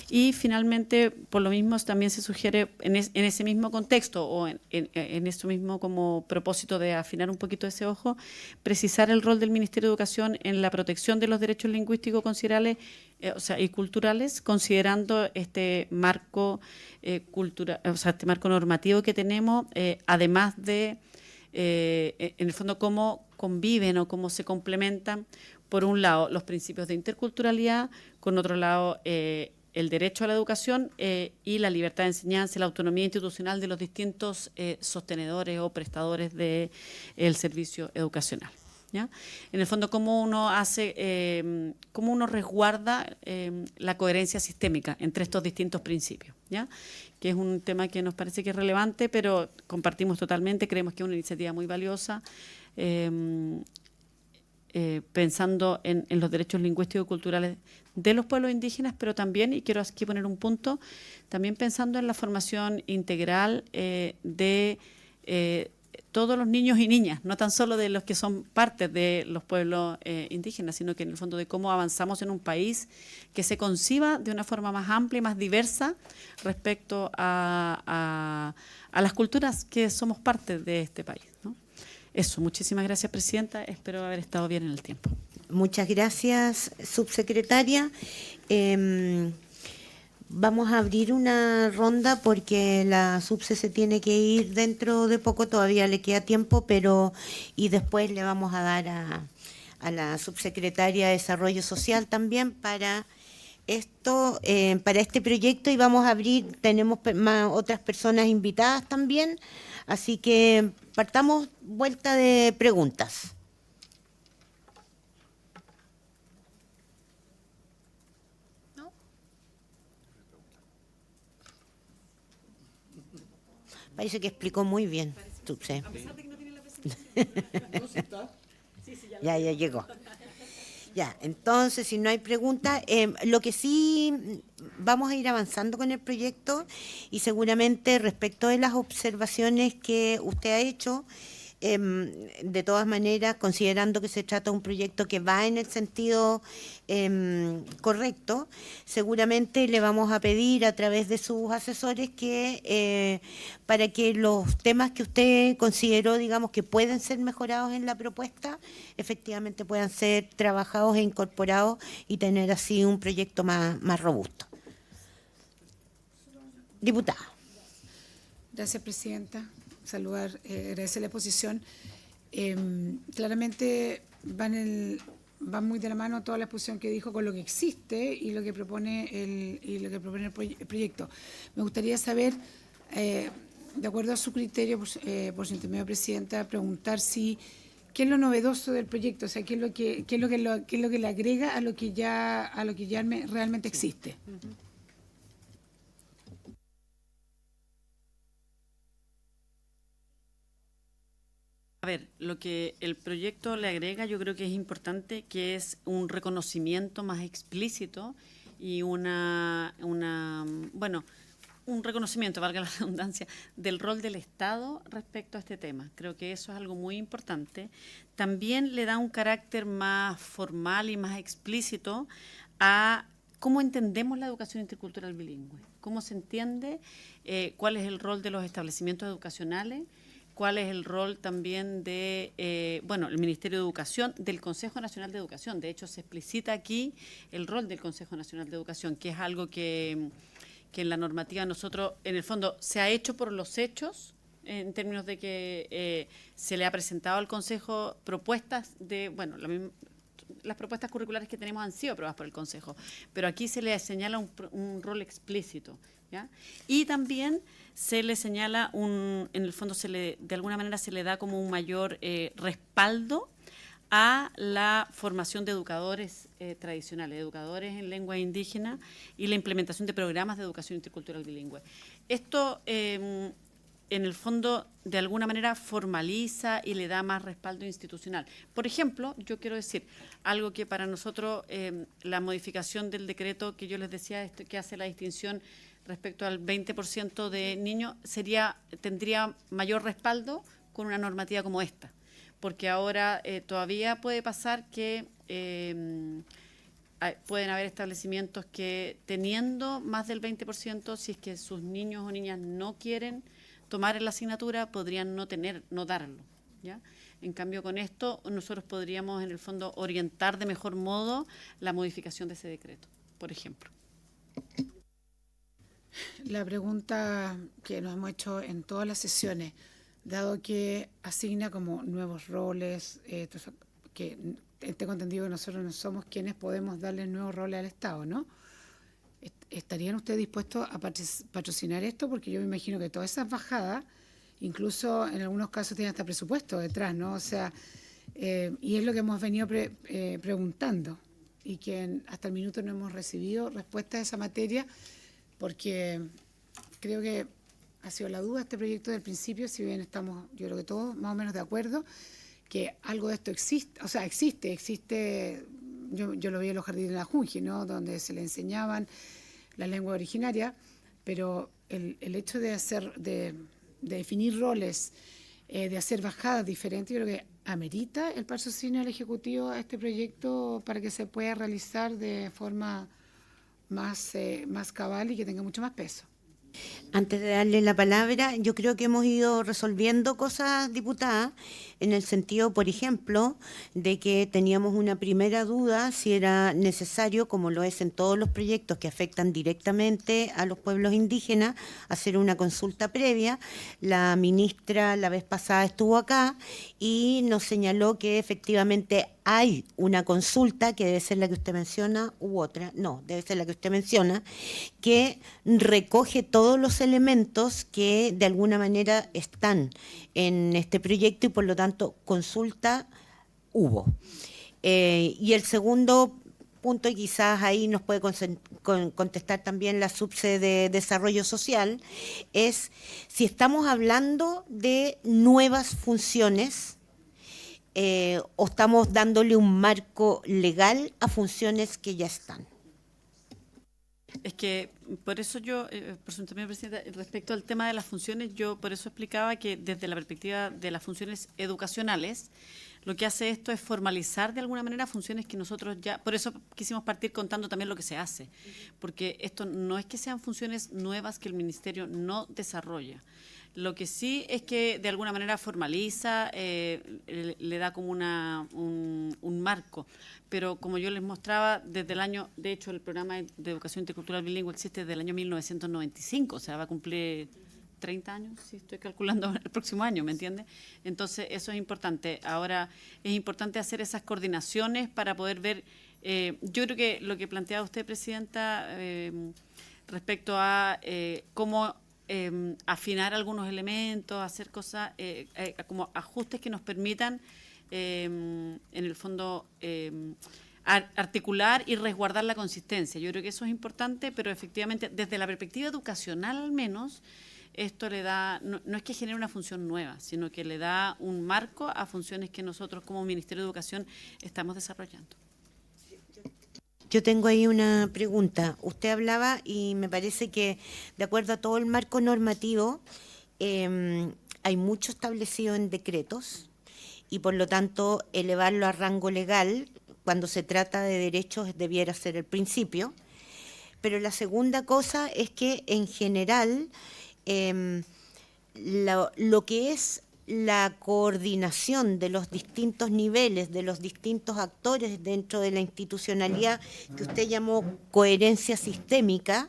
Speaker 3: Y finalmente, por lo mismo, también se sugiere en ese mismo contexto o en eso mismo como propósito de afinar un poquito ese ojo, precisar el rol del Ministerio de Educación en la protección de los derechos lingüísticos considerables y culturales, considerando este marco este marco normativo que tenemos, además de, en el fondo, cómo conviven o cómo se complementan, por un lado, los principios de interculturalidad, con otro lado, el derecho a la educación y la libertad de enseñanza y la autonomía institucional de los distintos sostenedores o prestadores del servicio educacional, ¿ya? En el fondo, cómo uno hace, cómo uno resguarda la coherencia sistémica entre estos distintos principios, ¿ya? Que es un tema que nos parece que es relevante, pero compartimos totalmente, creemos que es una iniciativa muy valiosa, pensando en los derechos lingüísticos y culturales de los pueblos indígenas, pero también, y quiero aquí poner un punto, también pensando en la formación integral de todos los niños y niñas, no tan solo de los que son parte de los pueblos indígenas, sino que en el fondo de cómo avanzamos en un país que se conciba de una forma más amplia y más diversa respecto a las culturas que somos parte de este país, ¿no? Eso, muchísimas gracias, Presidenta. Espero haber estado bien en el tiempo.
Speaker 1: Muchas gracias, subsecretaria. Vamos a abrir una ronda porque la subse se tiene que ir dentro de poco, todavía le queda tiempo, y después le vamos a dar a la subsecretaria de Desarrollo Social también para esto, para este proyecto, y vamos a abrir, tenemos otras personas invitadas también, así que partamos vuelta de preguntas. ¿No? Parece que explicó muy bien. Subse. Ya llegó. Ya, entonces, si no hay preguntas, lo que sí vamos a ir avanzando con el proyecto y seguramente respecto de las observaciones que usted ha hecho, de todas maneras, considerando que se trata de un proyecto que va en el sentido correcto, seguramente le vamos a pedir a través de sus asesores que para que los temas que usted consideró, digamos, que pueden ser mejorados en la propuesta, efectivamente puedan ser trabajados e incorporados y tener así un proyecto más robusto. Diputada.
Speaker 5: Gracias, Presidenta. Saludar, agradecer la exposición. Claramente van muy de la mano toda la exposición que dijo con lo que existe y lo que propone el proyecto. Me gustaría saber, de acuerdo a su criterio, por su intermedio, Presidenta, preguntar qué es lo novedoso del proyecto, o sea, qué es lo que le agrega a lo que ya realmente existe.
Speaker 3: A ver, lo que el proyecto le agrega, yo creo que es importante, que es un reconocimiento más explícito y bueno, un reconocimiento, valga la redundancia, del rol del Estado respecto a este tema. Creo que eso es algo muy importante. También le da un carácter más formal y más explícito a cómo entendemos la educación intercultural bilingüe, cómo se entiende, cuál es el rol de los establecimientos educacionales, cuál es el rol también de, el Ministerio de Educación, del Consejo Nacional de Educación. De hecho, se explicita aquí el rol del Consejo Nacional de Educación, que es algo que en la normativa nosotros, en el fondo, se ha hecho por los hechos, en términos de que se le ha presentado al Consejo propuestas de, las propuestas curriculares que tenemos han sido aprobadas por el Consejo, pero aquí se le señala un rol explícito, ¿ya? Y también se le señala en el fondo de alguna manera se le da como un mayor respaldo a la formación de educadores tradicionales, educadores en lengua indígena y la implementación de programas de educación intercultural bilingüe. Esto, en el fondo, de alguna manera formaliza y le da más respaldo institucional. Por ejemplo, yo quiero decir algo que para nosotros, la modificación del decreto que yo les decía, que hace la distinción respecto al 20% de niños, tendría mayor respaldo con una normativa como esta. Porque ahora todavía puede pasar que pueden haber establecimientos que teniendo más del 20%, si es que sus niños o niñas no quieren tomar la asignatura, podrían no darlo, ¿ya? En cambio, con esto nosotros podríamos en el fondo orientar de mejor modo la modificación de ese decreto, por ejemplo.
Speaker 5: La pregunta que nos hemos hecho en todas las sesiones, dado que asigna como nuevos roles, que tengo entendido que nosotros no somos quienes podemos darle nuevos roles al Estado, ¿no? ¿Estarían ustedes dispuestos a patrocinar esto? Porque yo me imagino que todas esas bajadas, incluso en algunos casos tienen hasta presupuesto detrás, ¿no? O sea, y es lo que hemos venido preguntando y que hasta el minuto no hemos recibido respuesta a esa materia, porque creo que ha sido la duda este proyecto del principio, si bien estamos, yo creo que todos más o menos de acuerdo, que algo de esto existe, yo lo vi en los jardines de la Junji, ¿no? Donde se le enseñaban la lengua originaria, pero el hecho de definir roles, de hacer bajadas diferentes, yo creo que amerita el patrocinio del Ejecutivo a este proyecto para que se pueda realizar de forma más cabal y que tenga mucho más peso.
Speaker 1: Antes de darle la palabra, yo creo que hemos ido resolviendo cosas, diputada, en el sentido, por ejemplo, de que teníamos una primera duda si era necesario, como lo es en todos los proyectos que afectan directamente a los pueblos indígenas, hacer una consulta previa. La ministra la vez pasada estuvo acá y nos señaló que efectivamente hay una consulta, que debe ser la que usted menciona, u otra, no, debe ser la que usted menciona, que recoge todos los elementos que de alguna manera están en este proyecto y por lo tanto consulta hubo. Y el segundo punto, y quizás ahí nos puede contestar también la subsede de Desarrollo Social, es si estamos hablando de nuevas funciones o estamos dándole un marco legal a funciones que ya están.
Speaker 3: Es que por eso yo, por su intervención, Presidenta, respecto al tema de las funciones, yo por eso explicaba que desde la perspectiva de las funciones educacionales, lo que hace esto es formalizar de alguna manera funciones que nosotros ya, por eso quisimos partir contando también lo que se hace, porque esto no es que sean funciones nuevas que el Ministerio no desarrolla. Lo que sí es que de alguna manera formaliza, le da como un marco. Pero como yo les mostraba, desde el año, de hecho el programa de educación intercultural bilingüe existe desde el año 1995, o sea, va a cumplir 30 años, si estoy calculando el próximo año, ¿me entiende? Entonces eso es importante. Ahora es importante hacer esas coordinaciones para poder ver, yo creo que lo que planteaba usted, Presidenta, respecto a cómo afinar algunos elementos, hacer cosas, como ajustes que nos permitan, en el fondo, articular y resguardar la consistencia. Yo creo que eso es importante, pero efectivamente, desde la perspectiva educacional al menos, esto le da, no es que genere una función nueva, sino que le da un marco a funciones que nosotros como Ministerio de Educación estamos desarrollando.
Speaker 1: Yo tengo ahí una pregunta. Usted hablaba y me parece que de acuerdo a todo el marco normativo hay mucho establecido en decretos y por lo tanto elevarlo a rango legal cuando se trata de derechos debiera ser el principio. Pero la segunda cosa es que en general lo que es la coordinación de los distintos niveles, de los distintos actores dentro de la institucionalidad que usted llamó coherencia sistémica,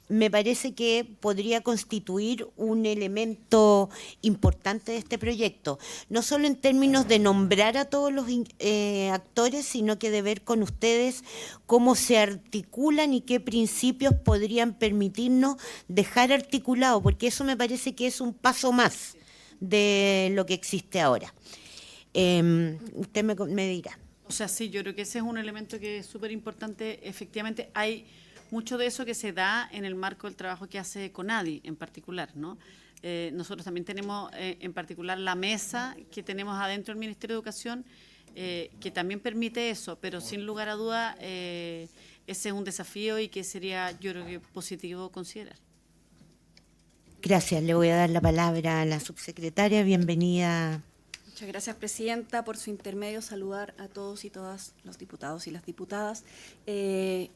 Speaker 1: me parece que podría constituir un elemento importante de este proyecto, no solo en términos de nombrar a todos los actores, sino que de ver con ustedes cómo se articulan y qué principios podrían permitirnos dejar articulado, porque eso me parece que es un paso más de lo que existe ahora. Usted me dirá.
Speaker 3: O sea, sí, yo creo que ese es un elemento que es súper importante. Efectivamente, hay mucho de eso que se da en el marco del trabajo que hace CONADI en particular, ¿no? Nosotros también tenemos en particular la mesa que tenemos adentro del Ministerio de Educación, que también permite eso, pero sin lugar a duda ese es un desafío y que sería, yo creo que positivo considerar.
Speaker 1: Gracias, le voy a dar la palabra a la subsecretaria. Bienvenida.
Speaker 6: Muchas gracias, Presidenta. Por su intermedio, saludar a todos y todas los diputados y las diputadas,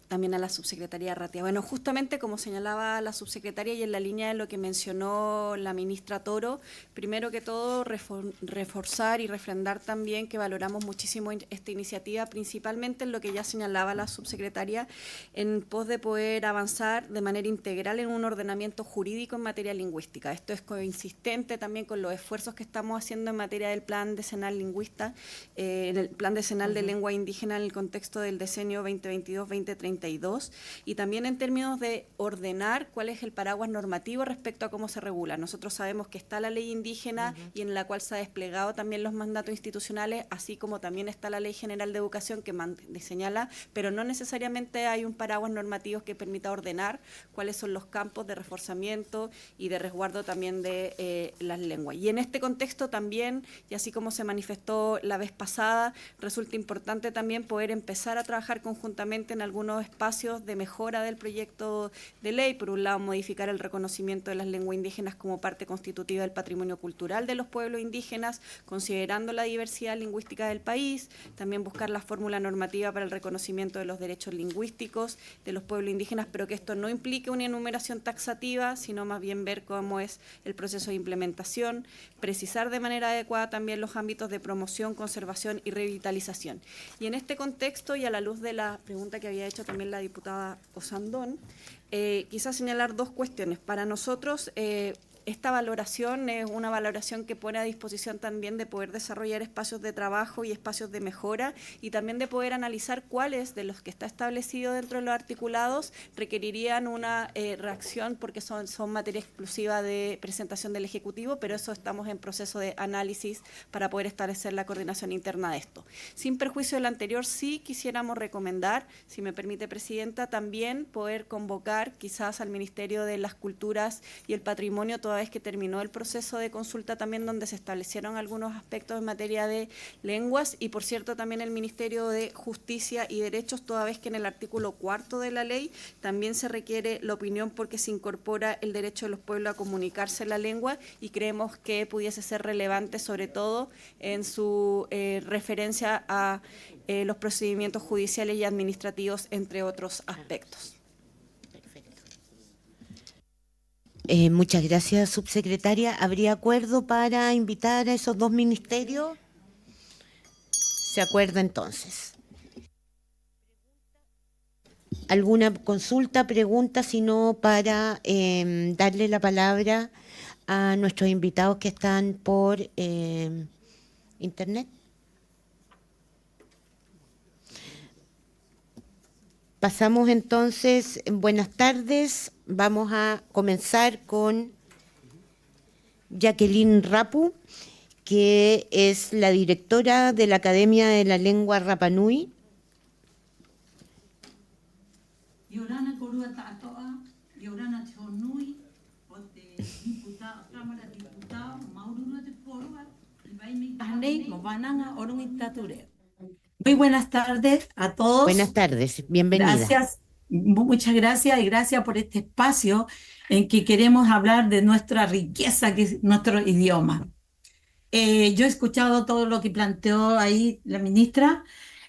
Speaker 6: también a la subsecretaria Ratia. Bueno, justamente como señalaba la subsecretaria y en la línea de lo que mencionó la ministra Toro, primero que todo reforzar y refrendar también que valoramos muchísimo esta iniciativa, principalmente en lo que ya señalaba la subsecretaria, en pos de poder avanzar de manera integral en un ordenamiento jurídico en materia lingüística. Esto es consistente también con los esfuerzos que estamos haciendo en materia del plan decenal lingüista, en el plan decenal de lengua indígena en el contexto del decenio 2022-2032 y también en términos de ordenar cuál es el paraguas normativo respecto a cómo se regula. Nosotros sabemos que está la ley indígena y en la cual se ha desplegado también los mandatos institucionales, así como también está la Ley General de Educación que señala, pero no necesariamente hay un paraguas normativo que permita ordenar cuáles son los campos de reforzamiento y de resguardo también de las lenguas. Y en este contexto también, y así como se manifestó la vez pasada, resulta importante también poder empezar a trabajar conjuntamente en algunos espacios de mejora del proyecto de ley. Por un lado, modificar el reconocimiento de las lenguas indígenas como parte constitutiva del patrimonio cultural de los pueblos indígenas, considerando la diversidad lingüística del país, también buscar la fórmula normativa para el reconocimiento de los derechos lingüísticos de los pueblos indígenas, pero que esto no implique una enumeración taxativa, sino más bien ver cómo es el proceso de implementación, precisar de manera adecuada también los ámbitos de promoción, conservación y revitalización. Y en este contexto, y a la luz de la pregunta que había hecho también la diputada Osandón, quizás señalar dos cuestiones. Para nosotros, esta valoración es una valoración que pone a disposición también de poder desarrollar espacios de trabajo y espacios de mejora y también de poder analizar cuáles de los que está establecido dentro de los articulados requerirían una reacción porque son materia exclusiva de presentación del Ejecutivo, pero eso estamos en proceso de análisis para poder establecer la coordinación interna de esto. Sin perjuicio del anterior, sí quisiéramos recomendar, si me permite, Presidenta, también poder convocar quizás al Ministerio de las Culturas y el Patrimonio toda vez que terminó el proceso de consulta también donde se establecieron algunos aspectos en materia de lenguas y por cierto también el Ministerio de Justicia y Derechos toda vez que en el artículo 4 de la ley también se requiere la opinión porque se incorpora el derecho de los pueblos a comunicarse en la lengua y creemos que pudiese ser relevante sobre todo en su referencia a los procedimientos judiciales y administrativos entre otros aspectos.
Speaker 1: Muchas gracias, subsecretaria. ¿Habría acuerdo para invitar a esos dos ministerios? Se acuerda entonces. ¿Alguna consulta, pregunta, sino para darle la palabra a nuestros invitados que están por internet? Pasamos entonces, buenas tardes, vamos a comenzar con Jacqueline Rapu, que es la directora de la Academia de la Lengua Rapa Nui.
Speaker 7: Yorana Corua Tatoa, Yorana Chonui, diputado, Cámara de Diputados, Mauro de Porua, y Baimi. Anei, Movananga, Orun Tature. Muy buenas tardes a
Speaker 1: Buenas
Speaker 7: todos.
Speaker 1: tardes, bienvenida.
Speaker 7: Gracias, muchas gracias y gracias por este espacio en que queremos hablar de nuestra riqueza, que es nuestro idioma. Yo he escuchado todo lo que planteó ahí la ministra.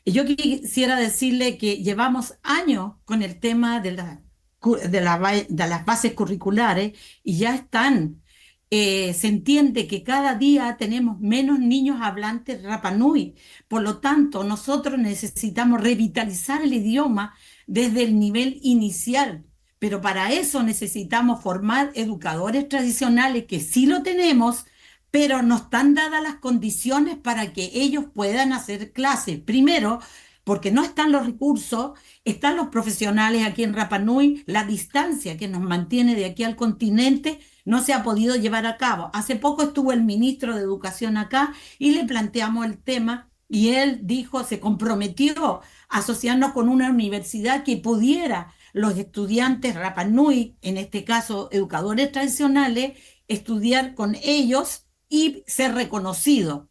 Speaker 7: Y yo quisiera decirle que llevamos años con el tema de las bases curriculares y ya están. Se entiende que cada día tenemos menos niños hablantes Rapa Nui. Por lo tanto, nosotros necesitamos revitalizar el idioma desde el nivel inicial. Pero para eso necesitamos formar educadores tradicionales, que sí lo tenemos, pero no están dadas las condiciones para que ellos puedan hacer clases. Primero, porque no están los recursos, están los profesionales aquí en Rapa Nui, la distancia que nos mantiene de aquí al continente no se ha podido llevar a cabo. Hace poco estuvo el ministro de Educación acá y le planteamos el tema y él dijo, se comprometió a asociarnos con una universidad que pudiera los estudiantes Rapa Nui, en este caso educadores tradicionales, estudiar con ellos y ser reconocido.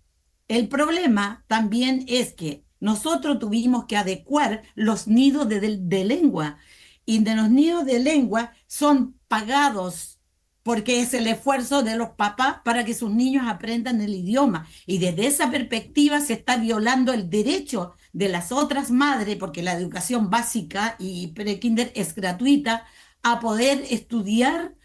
Speaker 7: El problema también es que nosotros tuvimos que adecuar los nidos de lengua, y de los nidos de lengua son pagados porque es el esfuerzo de los papás para que sus niños aprendan el idioma. Y desde esa perspectiva se está violando el derecho de las otras madres, porque la educación básica y prekinder es gratuita, a poder estudiar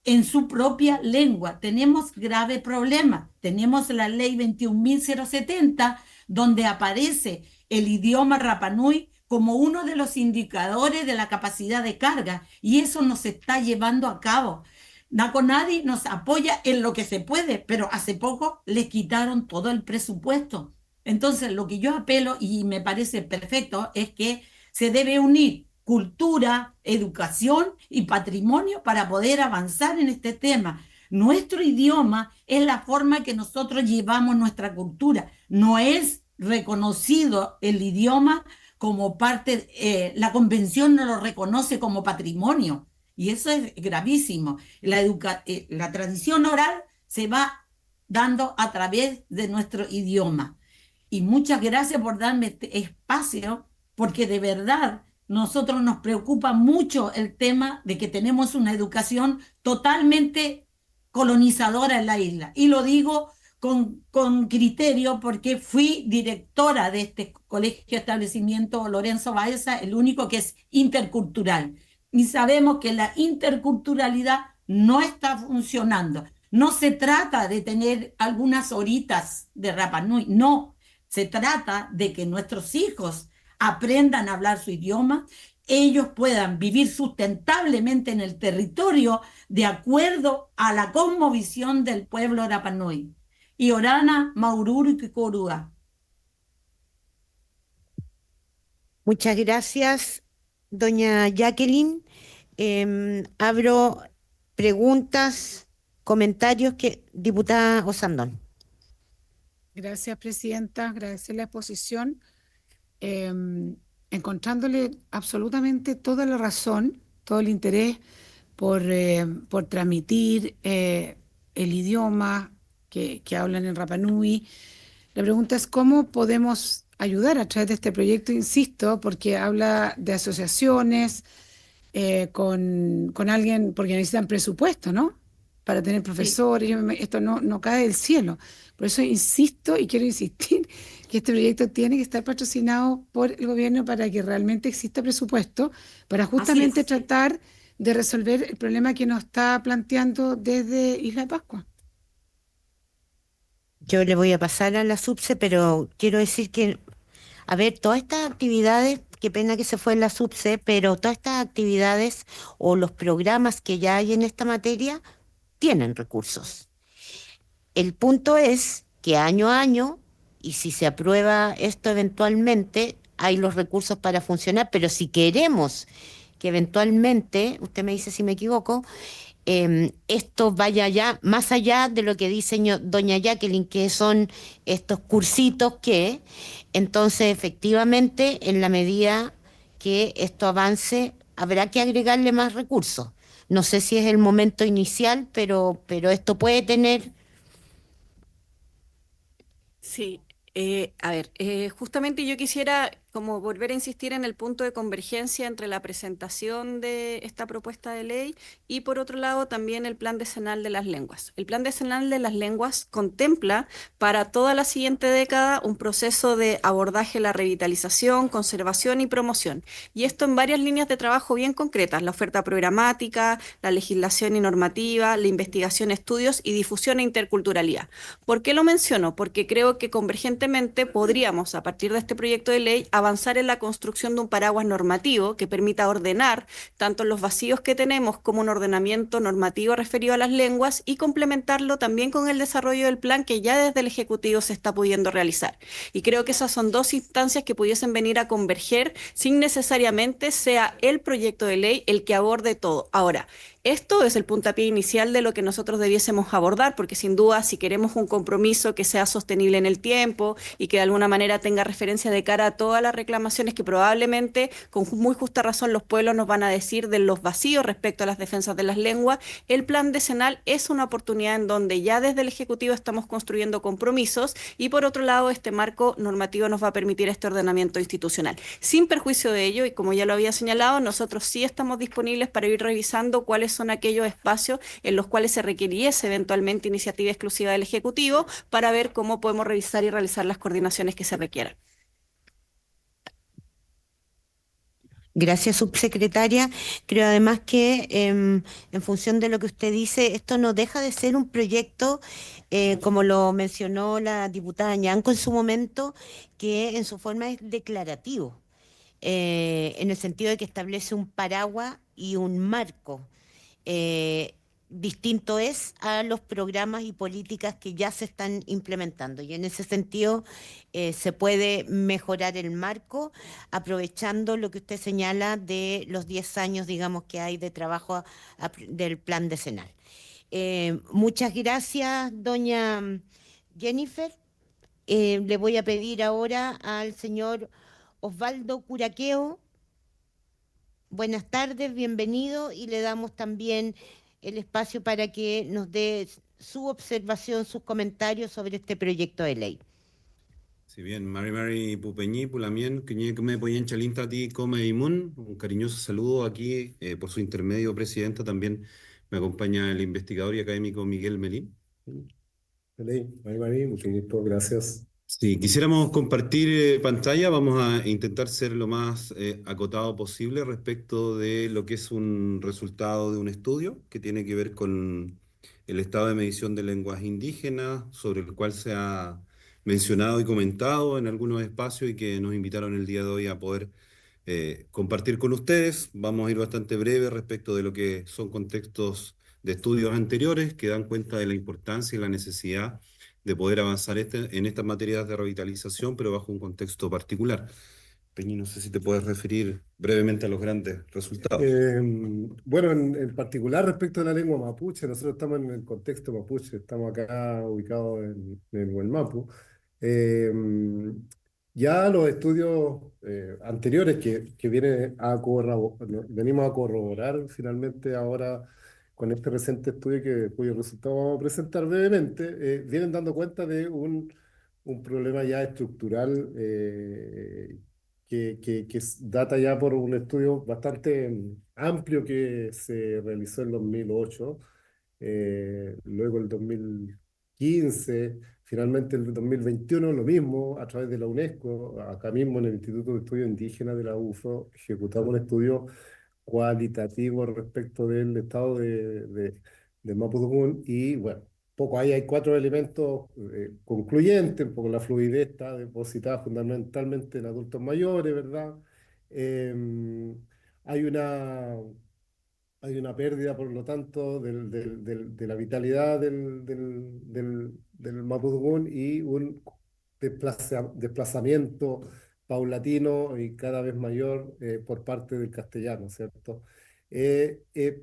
Speaker 7: en su propia lengua. Tenemos grave problema. Tenemos la ley 21.070, donde aparece el idioma Rapa Nui como uno de los indicadores de la capacidad de carga, y eso no se está llevando a cabo. Naconadi nos apoya en lo que se puede, pero hace poco le quitaron todo el presupuesto. Entonces, lo que yo apelo, y me parece perfecto, es que se debe unir cultura, educación y patrimonio para poder avanzar en este tema. Nuestro idioma es la forma que nosotros llevamos nuestra cultura. No es reconocido el idioma como parte, la convención no lo reconoce como patrimonio. Y eso es gravísimo. La tradición oral se va dando a través de nuestro idioma. Y muchas gracias por darme este espacio, porque de verdad nosotros nos preocupa mucho el tema de que tenemos una educación totalmente colonizadora en la isla. Y lo digo con criterio porque fui directora de este colegio establecimiento Lorenzo Baeza, el único que es intercultural. Y sabemos que la interculturalidad no está funcionando. No se trata de tener algunas horitas de Rapa Nui, no. Se trata de que nuestros hijos aprendan a hablar su idioma, ellos puedan vivir sustentablemente en el territorio de acuerdo a la cosmovisión del pueblo Rapa Nui. Y Orana, Maururu y Kikorua.
Speaker 1: Muchas gracias, doña Jacqueline. Abro preguntas, comentarios que diputada Osandón.
Speaker 5: Gracias, presidenta. Agradecer la exposición. eh, Encontrándole absolutamente toda la razón, todo el interés por transmitir el idioma que hablan en Rapa Nui. La pregunta es cómo podemos ayudar a través de este proyecto, insisto, porque habla de asociaciones con alguien, porque necesitan presupuesto, ¿no? Para tener profesores, esto no cae del cielo. Por eso insisto y quiero insistir que este proyecto tiene que estar patrocinado por el gobierno para que realmente exista presupuesto, para justamente tratar de resolver el problema que nos está planteando desde Isla de Pascua.
Speaker 1: Yo le voy a pasar a la SUBSE, pero quiero decir que, a ver, todas estas actividades, qué pena que se fue en la SUBSE, pero todas estas actividades o los programas que ya hay en esta materia tienen recursos. El punto es que año a año, y si se aprueba esto eventualmente, hay los recursos para funcionar, pero si queremos que eventualmente, usted me dice si me equivoco, esto vaya ya más allá de lo que dice doña Jacqueline, que son estos cursitos que, entonces efectivamente, en la medida que esto avance, habrá que agregarle más recursos. No sé si es el momento inicial, pero esto puede tener.
Speaker 6: Sí, Justamente yo quisiera como volver a insistir en el punto de convergencia entre la presentación de esta propuesta de ley y por otro lado también el Plan Decenal de las Lenguas. El Plan Decenal de las Lenguas contempla para toda la siguiente década un proceso de abordaje de la revitalización, conservación y promoción. Y esto en varias líneas de trabajo bien concretas: la oferta programática, la legislación y normativa, la investigación, estudios y difusión e interculturalidad. ¿Por qué lo menciono? Porque creo que convergentemente podríamos, a partir de este proyecto de ley, avanzar en la construcción de un paraguas normativo que permita ordenar tanto los vacíos que tenemos como un ordenamiento normativo referido a las lenguas y complementarlo también con el desarrollo del plan que ya desde el Ejecutivo se está pudiendo realizar. Y creo que esas son dos instancias que pudiesen venir a converger sin necesariamente sea el proyecto de ley el que aborde todo. Ahora, esto es el puntapié inicial de lo que nosotros debiésemos abordar, porque sin duda si queremos un compromiso que sea sostenible en el tiempo y que de alguna manera tenga referencia de cara a todas las reclamaciones que probablemente con muy justa razón los pueblos nos van a decir de los vacíos respecto a las defensas de las lenguas, el plan decenal es una oportunidad en donde ya desde el Ejecutivo estamos construyendo compromisos y por otro lado este marco normativo nos va a permitir este ordenamiento institucional. Sin perjuicio de ello, y como ya lo había señalado, nosotros sí estamos disponibles para ir revisando cuáles son aquellos espacios en los cuales se requiriese eventualmente iniciativa exclusiva del Ejecutivo para ver cómo podemos revisar y realizar las coordinaciones que se requieran.
Speaker 1: Gracias, subsecretaria. Creo además que en función de lo que usted dice, esto no deja de ser un proyecto, como lo mencionó la diputada Ñanco en su momento, que en su forma es declarativo, en el sentido de que establece un paraguas y un marco. eh, Distinto es a los programas y políticas que ya se están implementando. Y en ese sentido se puede mejorar el marco aprovechando lo que usted señala de los 10 años, digamos, que hay de trabajo del plan decenal. Muchas gracias, doña Jennifer. Le voy a pedir ahora al señor Osvaldo Curaqueo. Buenas tardes, bienvenido y le damos también el espacio para que nos dé su observación, sus comentarios sobre este proyecto de ley.
Speaker 8: Si bien, Mari Pupeñí, Pulamien, me Poyen Chalintati, Come Imun, un cariñoso saludo aquí por su intermedio, presidenta. También me acompaña el investigador y académico Miguel Melín.
Speaker 9: Ley, Mari, mucho gusto, gracias.
Speaker 8: Si quisiéramos compartir pantalla, vamos a intentar ser lo más acotado posible respecto de lo que es un resultado de un estudio que tiene que ver con el estado de medición de lenguas indígenas, sobre el cual se ha mencionado y comentado en algunos espacios y que nos invitaron el día de hoy a poder compartir con ustedes. Vamos a ir bastante breve respecto de lo que son contextos de estudios anteriores que dan cuenta de la importancia y la necesidad de poder avanzar en estas materias de revitalización, pero bajo un contexto particular. Peñi, no sé si te puedes referir brevemente a los grandes resultados.
Speaker 9: Bueno, en particular respecto a la lengua mapuche, nosotros estamos en el contexto mapuche, estamos acá ubicados en el Mapu. Eh, ya los estudios anteriores que venimos a corroborar finalmente ahora con este reciente estudio cuyo resultado vamos a presentar brevemente, vienen dando cuenta de un problema ya estructural data ya por un estudio bastante amplio que se realizó en 2008, luego el 2015, finalmente el 2021 lo mismo, a través de la UNESCO, acá mismo en el Instituto de Estudios Indígenas de la UFRO, ejecutamos un estudio cualitativo respecto del estado de Mapudungun y bueno, poco ahí hay cuatro elementos concluyentes, un poco la fluidez está depositada fundamentalmente en adultos mayores, ¿verdad? Em, hay una, hay una pérdida, por lo tanto, de la vitalidad del Mapudungun y un desplazamiento paulatino y cada vez mayor por parte del castellano, ¿cierto?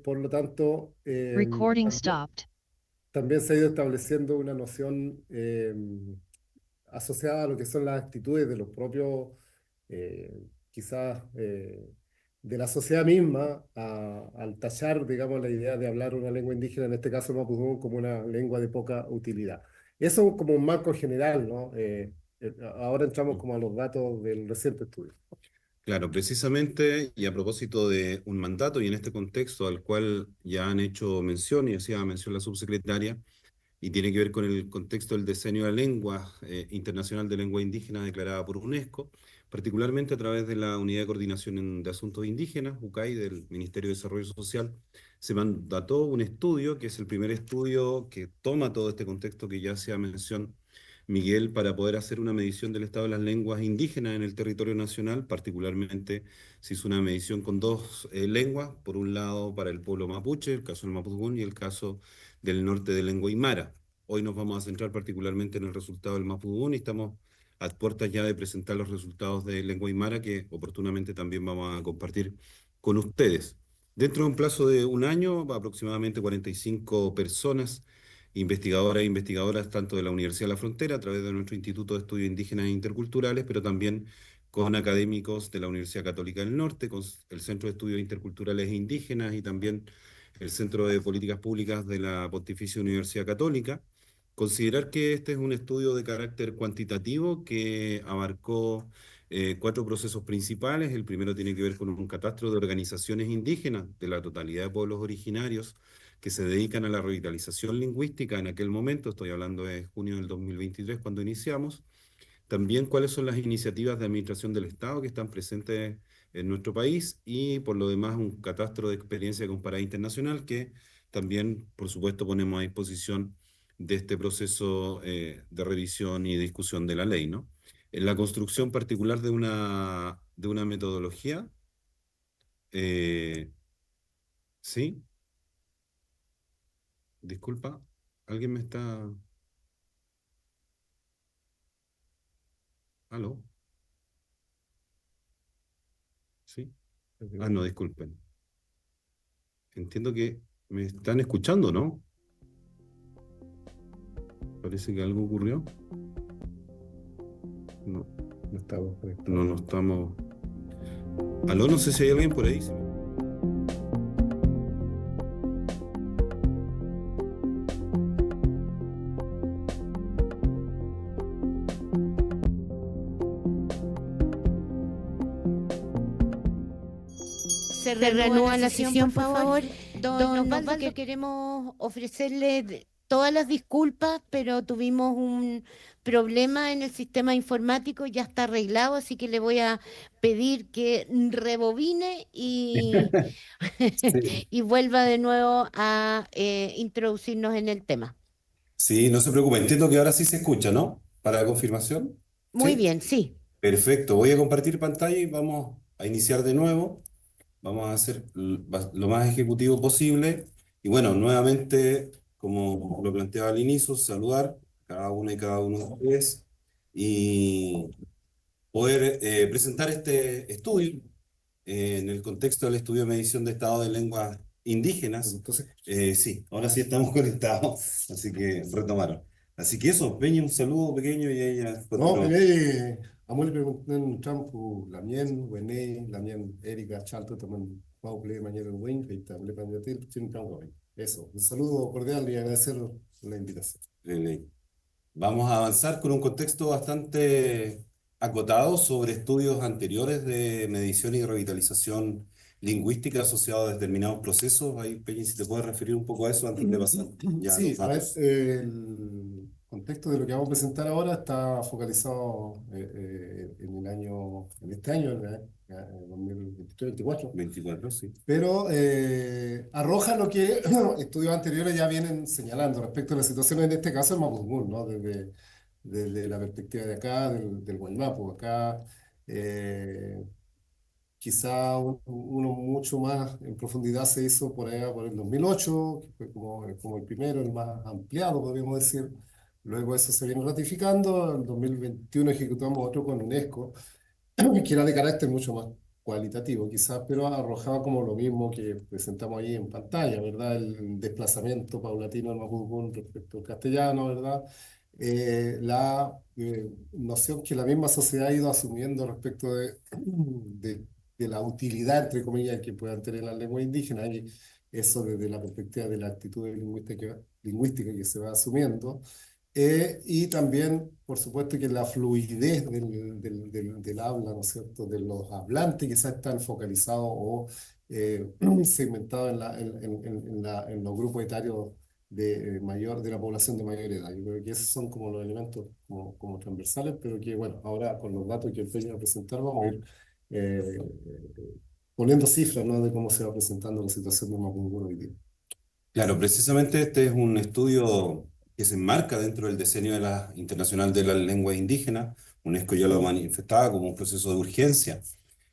Speaker 9: Por lo tanto,
Speaker 10: Recording
Speaker 9: también,
Speaker 10: stopped.
Speaker 9: también se ha ido estableciendo una noción asociada a lo que son las actitudes de los propios, quizás, de la sociedad misma, al tachar, digamos, la idea de hablar una lengua indígena, en este caso el mapudungun, como una lengua de poca utilidad. Eso como un marco general, ¿no? ahora entramos como a los datos del reciente estudio.
Speaker 8: Claro, precisamente, y a propósito de un mandato, y en este contexto al cual ya han hecho mención, y hacía mención la subsecretaria, y tiene que ver con el contexto del diseño de la lengua internacional de lengua indígena declarada por UNESCO, particularmente a través de la Unidad de Coordinación de Asuntos Indígenas, UCAI, del Ministerio de Desarrollo Social, se mandató un estudio, que es el primer estudio que toma todo este contexto que ya hacía mención Miguel, para poder hacer una medición del estado de las lenguas indígenas en el territorio nacional. Particularmente se hizo una medición con dos lenguas, por un lado para el pueblo mapuche, el caso del mapudungún, y el caso del norte de lengua aymara. Hoy nos vamos a centrar particularmente en el resultado del mapudungún y estamos a puertas ya de presentar los resultados de lengua aymara, que oportunamente también vamos a compartir con ustedes. Dentro de un plazo de un año, aproximadamente 45 personas, investigadoras e investigadoras tanto de la Universidad de la Frontera, a través de nuestro Instituto de Estudios Indígenas e Interculturales, pero también con académicos de la Universidad Católica del Norte, con el Centro de Estudios Interculturales e Indígenas y también el Centro de Políticas Públicas de la Pontificia Universidad Católica. Considerar que este es un estudio de carácter cuantitativo que abarcó cuatro procesos principales. El primero tiene que ver con un catastro de organizaciones indígenas de la totalidad de pueblos originarios que se dedican a la revitalización lingüística en aquel momento. Estoy hablando de junio del 2023, cuando iniciamos. También cuáles son las iniciativas de administración del Estado que están presentes en nuestro país, y por lo demás un catastro de experiencia comparada internacional que también, por supuesto, ponemos a disposición de este proceso de revisión y discusión de la ley, ¿no? En la construcción particular de una metodología, ¿sí? Disculpa, ¿alguien me está...? ¿Aló? ¿Sí? Ah, no, disculpen. Entiendo que me están escuchando, ¿no? Parece que algo ocurrió. No,
Speaker 9: No estamos
Speaker 8: no,
Speaker 9: conectados.
Speaker 8: no estamos. Aló, no sé si hay alguien por ahí.
Speaker 1: Se reanúa la sesión, por favor. Don Osvaldo, que queremos ofrecerle todas las disculpas, pero tuvimos un problema en el sistema informático, ya está arreglado, así que le voy a pedir que rebobine
Speaker 8: Sí.
Speaker 1: y vuelva de nuevo a introducirnos en el tema.
Speaker 8: Sí, no se preocupe. Entiendo que ahora sí se escucha, ¿no? Para la confirmación.
Speaker 1: Muy
Speaker 8: Sí.
Speaker 1: bien, sí.
Speaker 8: Perfecto. Voy a compartir pantalla y vamos a iniciar de nuevo. Vamos a hacer lo más ejecutivo posible. Y bueno, nuevamente, como lo planteaba al inicio, saludar a cada una y cada uno de ustedes y poder presentar este estudio en el contexto del estudio de medición de estado de lenguas indígenas. Entonces, sí, ahora sí estamos conectados, así que retomaron. Así que eso, Peña, un saludo pequeño y ella...
Speaker 9: No, Peña, amor preguntan Trampu, Lamien, Wenei, Lamien, Erika, Chalto, también, Mauple, Mañana, Wayne, Feita, Le Panyatil, Chin Trampu. Eso, un saludo cordial y agradecer la invitación.
Speaker 8: Vamos a avanzar con un contexto bastante acotado sobre estudios anteriores de medición y revitalización lingüística asociados a determinados procesos. Ahí, Peña, si te puedes referir un poco a eso antes de pasar ya a
Speaker 9: Sí,
Speaker 8: los
Speaker 9: a ver,
Speaker 8: datos.
Speaker 9: el contexto de lo que vamos a presentar ahora está focalizado en este año, en 2023-2024,
Speaker 8: 24, sí.
Speaker 9: pero arroja lo que estudios anteriores ya vienen señalando respecto a la situación, en este caso el Mapudungún, ¿no? Desde la perspectiva de acá, del Guaymapu, acá. eh, Quizá uno mucho más en profundidad se hizo por allá por el 2008, que fue como el primero, el más ampliado, podríamos decir. Luego eso se viene ratificando. En 2021 ejecutamos otro con UNESCO, que era de carácter mucho más cualitativo, quizás, pero arrojaba como lo mismo que presentamos ahí en pantalla, ¿verdad? El desplazamiento paulatino del mapudungún respecto al castellano, ¿verdad? La noción que la misma sociedad ha ido asumiendo respecto de la utilidad, entre comillas, que puedan tener las lenguas indígenas, y eso desde la perspectiva de la actitud lingüística que se va asumiendo. Y también, por supuesto, que la fluidez del habla, ¿no es cierto?, de los hablantes quizás están focalizados o segmentados en los grupos etarios de la población de mayor edad. Yo creo que esos son como los elementos como transversales, pero que, bueno, ahora con los datos que el Peña va a presentar, vamos a ir eh, poniendo cifras, ¿no?, de cómo se va presentando la situación de Mapudungun hoy día.
Speaker 8: Claro, precisamente este es un estudio que se enmarca dentro del Decenio de Internacional de las Lenguas Indígenas. UNESCO ya lo manifestaba como un proceso de urgencia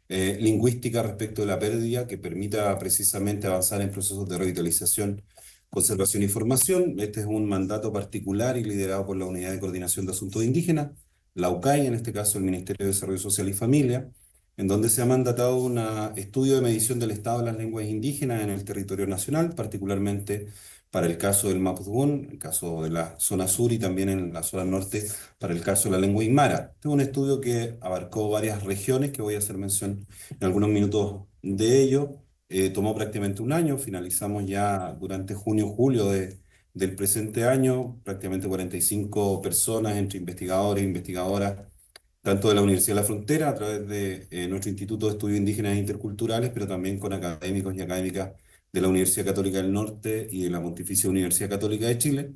Speaker 8: lingüística respecto de la pérdida que permita precisamente avanzar en procesos de revitalización, conservación y formación. Este es un mandato particular y liderado por la Unidad de Coordinación de Asuntos Indígenas, la UCAI, en este caso el Ministerio de Desarrollo Social y Familia, en donde se ha mandatado un estudio de medición del estado de las lenguas indígenas en el territorio nacional, particularmente para el caso del Mapudungun, el caso de la zona sur y también en la zona norte para el caso de la lengua aymara. Este es un estudio que abarcó varias regiones, que voy a hacer mención en algunos minutos de ello. Tomó prácticamente un año, finalizamos ya durante junio-julio del presente año, prácticamente 45 personas entre investigadores e investigadoras tanto de la Universidad de la Frontera, a través de nuestro Instituto de Estudios Indígenas e Interculturales, pero también con académicos y académicas de la Universidad Católica del Norte y de la Pontificia Universidad Católica de Chile,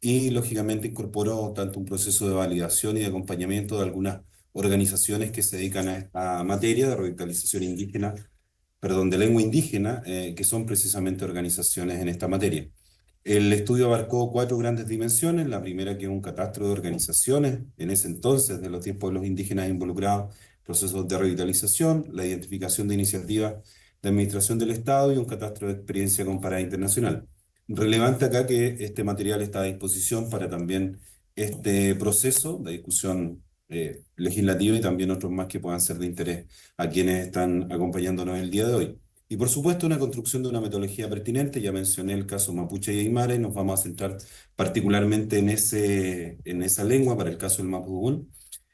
Speaker 8: y lógicamente incorporó tanto un proceso de validación y de acompañamiento de algunas organizaciones que se dedican a esta materia de revitalización indígena, perdón, de lengua indígena, que son precisamente organizaciones en esta materia. El estudio abarcó 4 grandes dimensiones. La primera, que es un catastro de organizaciones, en ese entonces, de los tiempos de los indígenas involucrados, procesos de revitalización, la identificación de iniciativas de administración del Estado y un catastro de experiencia comparada internacional. Relevante acá que este material está a disposición para también este proceso de discusión legislativa y también otros más que puedan ser de interés a quienes están acompañándonos el día de hoy. Y por supuesto, una construcción de una metodología pertinente. Ya mencioné el caso mapuche y aymara y nos vamos a centrar particularmente en esa lengua para el caso del mapudungun,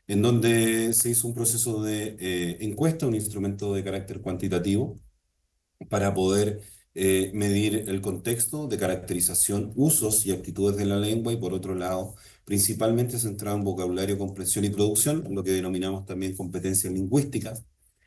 Speaker 8: en donde se hizo un proceso de encuesta, un instrumento de carácter cuantitativo para poder medir el contexto de caracterización, usos y actitudes de la lengua, y por otro lado, principalmente centrado en vocabulario, comprensión y producción, lo que denominamos también competencias lingüísticas,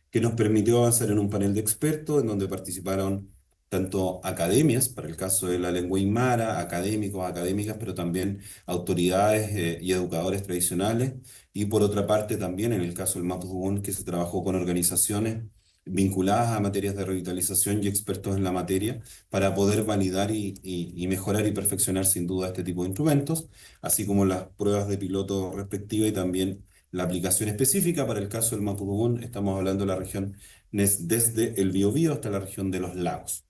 Speaker 8: que nos permitió avanzar en un panel de expertos en donde participaron tanto academias, para el caso de la lengua aymara, académicos, académicas, pero también autoridades y educadores tradicionales, y por otra parte también en el caso del mapudungun, que se trabajó con organizaciones vinculadas a materias de revitalización y expertos en la materia para poder validar y mejorar y perfeccionar sin duda este tipo de instrumentos, así como las pruebas de piloto respectivas y también la aplicación específica. Para el caso del Mapudungun, estamos hablando de la región desde el Biobío hasta la región de los lagos.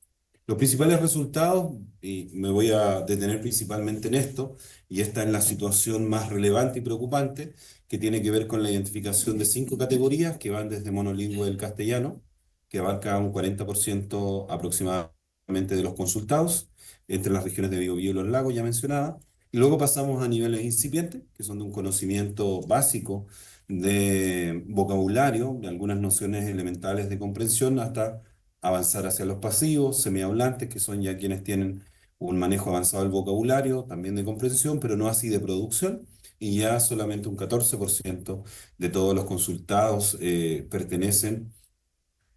Speaker 8: Los principales resultados, y me voy a detener principalmente en esto, y esta es la situación más relevante y preocupante, que tiene que ver con la identificación de 5 categorías que van desde monolingüe del castellano, que abarca un 40% aproximadamente de los consultados, entre las regiones de Biobío y los lagos ya mencionadas, y luego pasamos a niveles incipientes, que son de un conocimiento básico de vocabulario, de algunas nociones elementales de comprensión, hasta avanzar hacia los pasivos, semihablantes, que son ya quienes tienen un manejo avanzado del vocabulario, también de comprensión, pero no así de producción, y ya solamente un 14% de todos los consultados pertenecen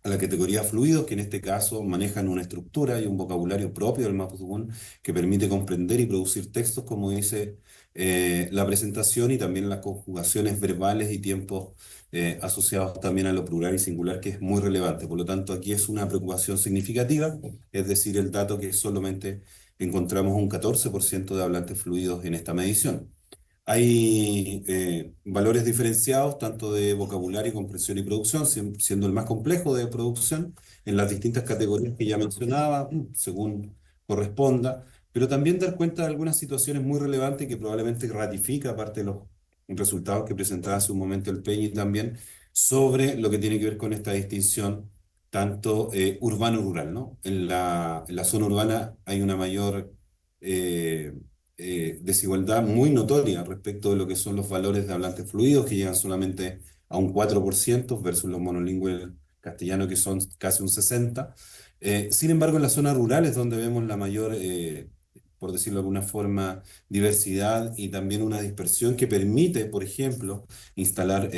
Speaker 8: a la categoría fluidos, que en este caso manejan una estructura y un vocabulario propio del mapudungun que permite comprender y producir textos, como dice la presentación, y también las conjugaciones verbales y tiempos asociados también a lo plural y singular, que es muy relevante. Por lo tanto, aquí es una preocupación significativa, es decir, el dato que solamente encontramos un 14% de hablantes fluidos en esta medición. Hay valores diferenciados tanto de vocabulario, comprensión y producción, siendo el más complejo de producción en las distintas categorías que ya mencionaba, según corresponda, pero también dar cuenta de algunas situaciones muy relevantes que probablemente ratifica, aparte de los resultados que presentaba hace un momento el Peñi también, sobre lo que tiene que ver con esta distinción tanto urbano-rural, ¿no? En la zona urbana hay una mayor eh, desigualdad muy notoria respecto de lo que son los valores de hablantes fluidos, que llegan solamente a un 4% versus los monolingües castellanos, que son casi un 60%. Sin embargo, en las zonas rurales donde vemos la mayor por decirlo de alguna forma, diversidad y también una dispersión que permite, por ejemplo, instalar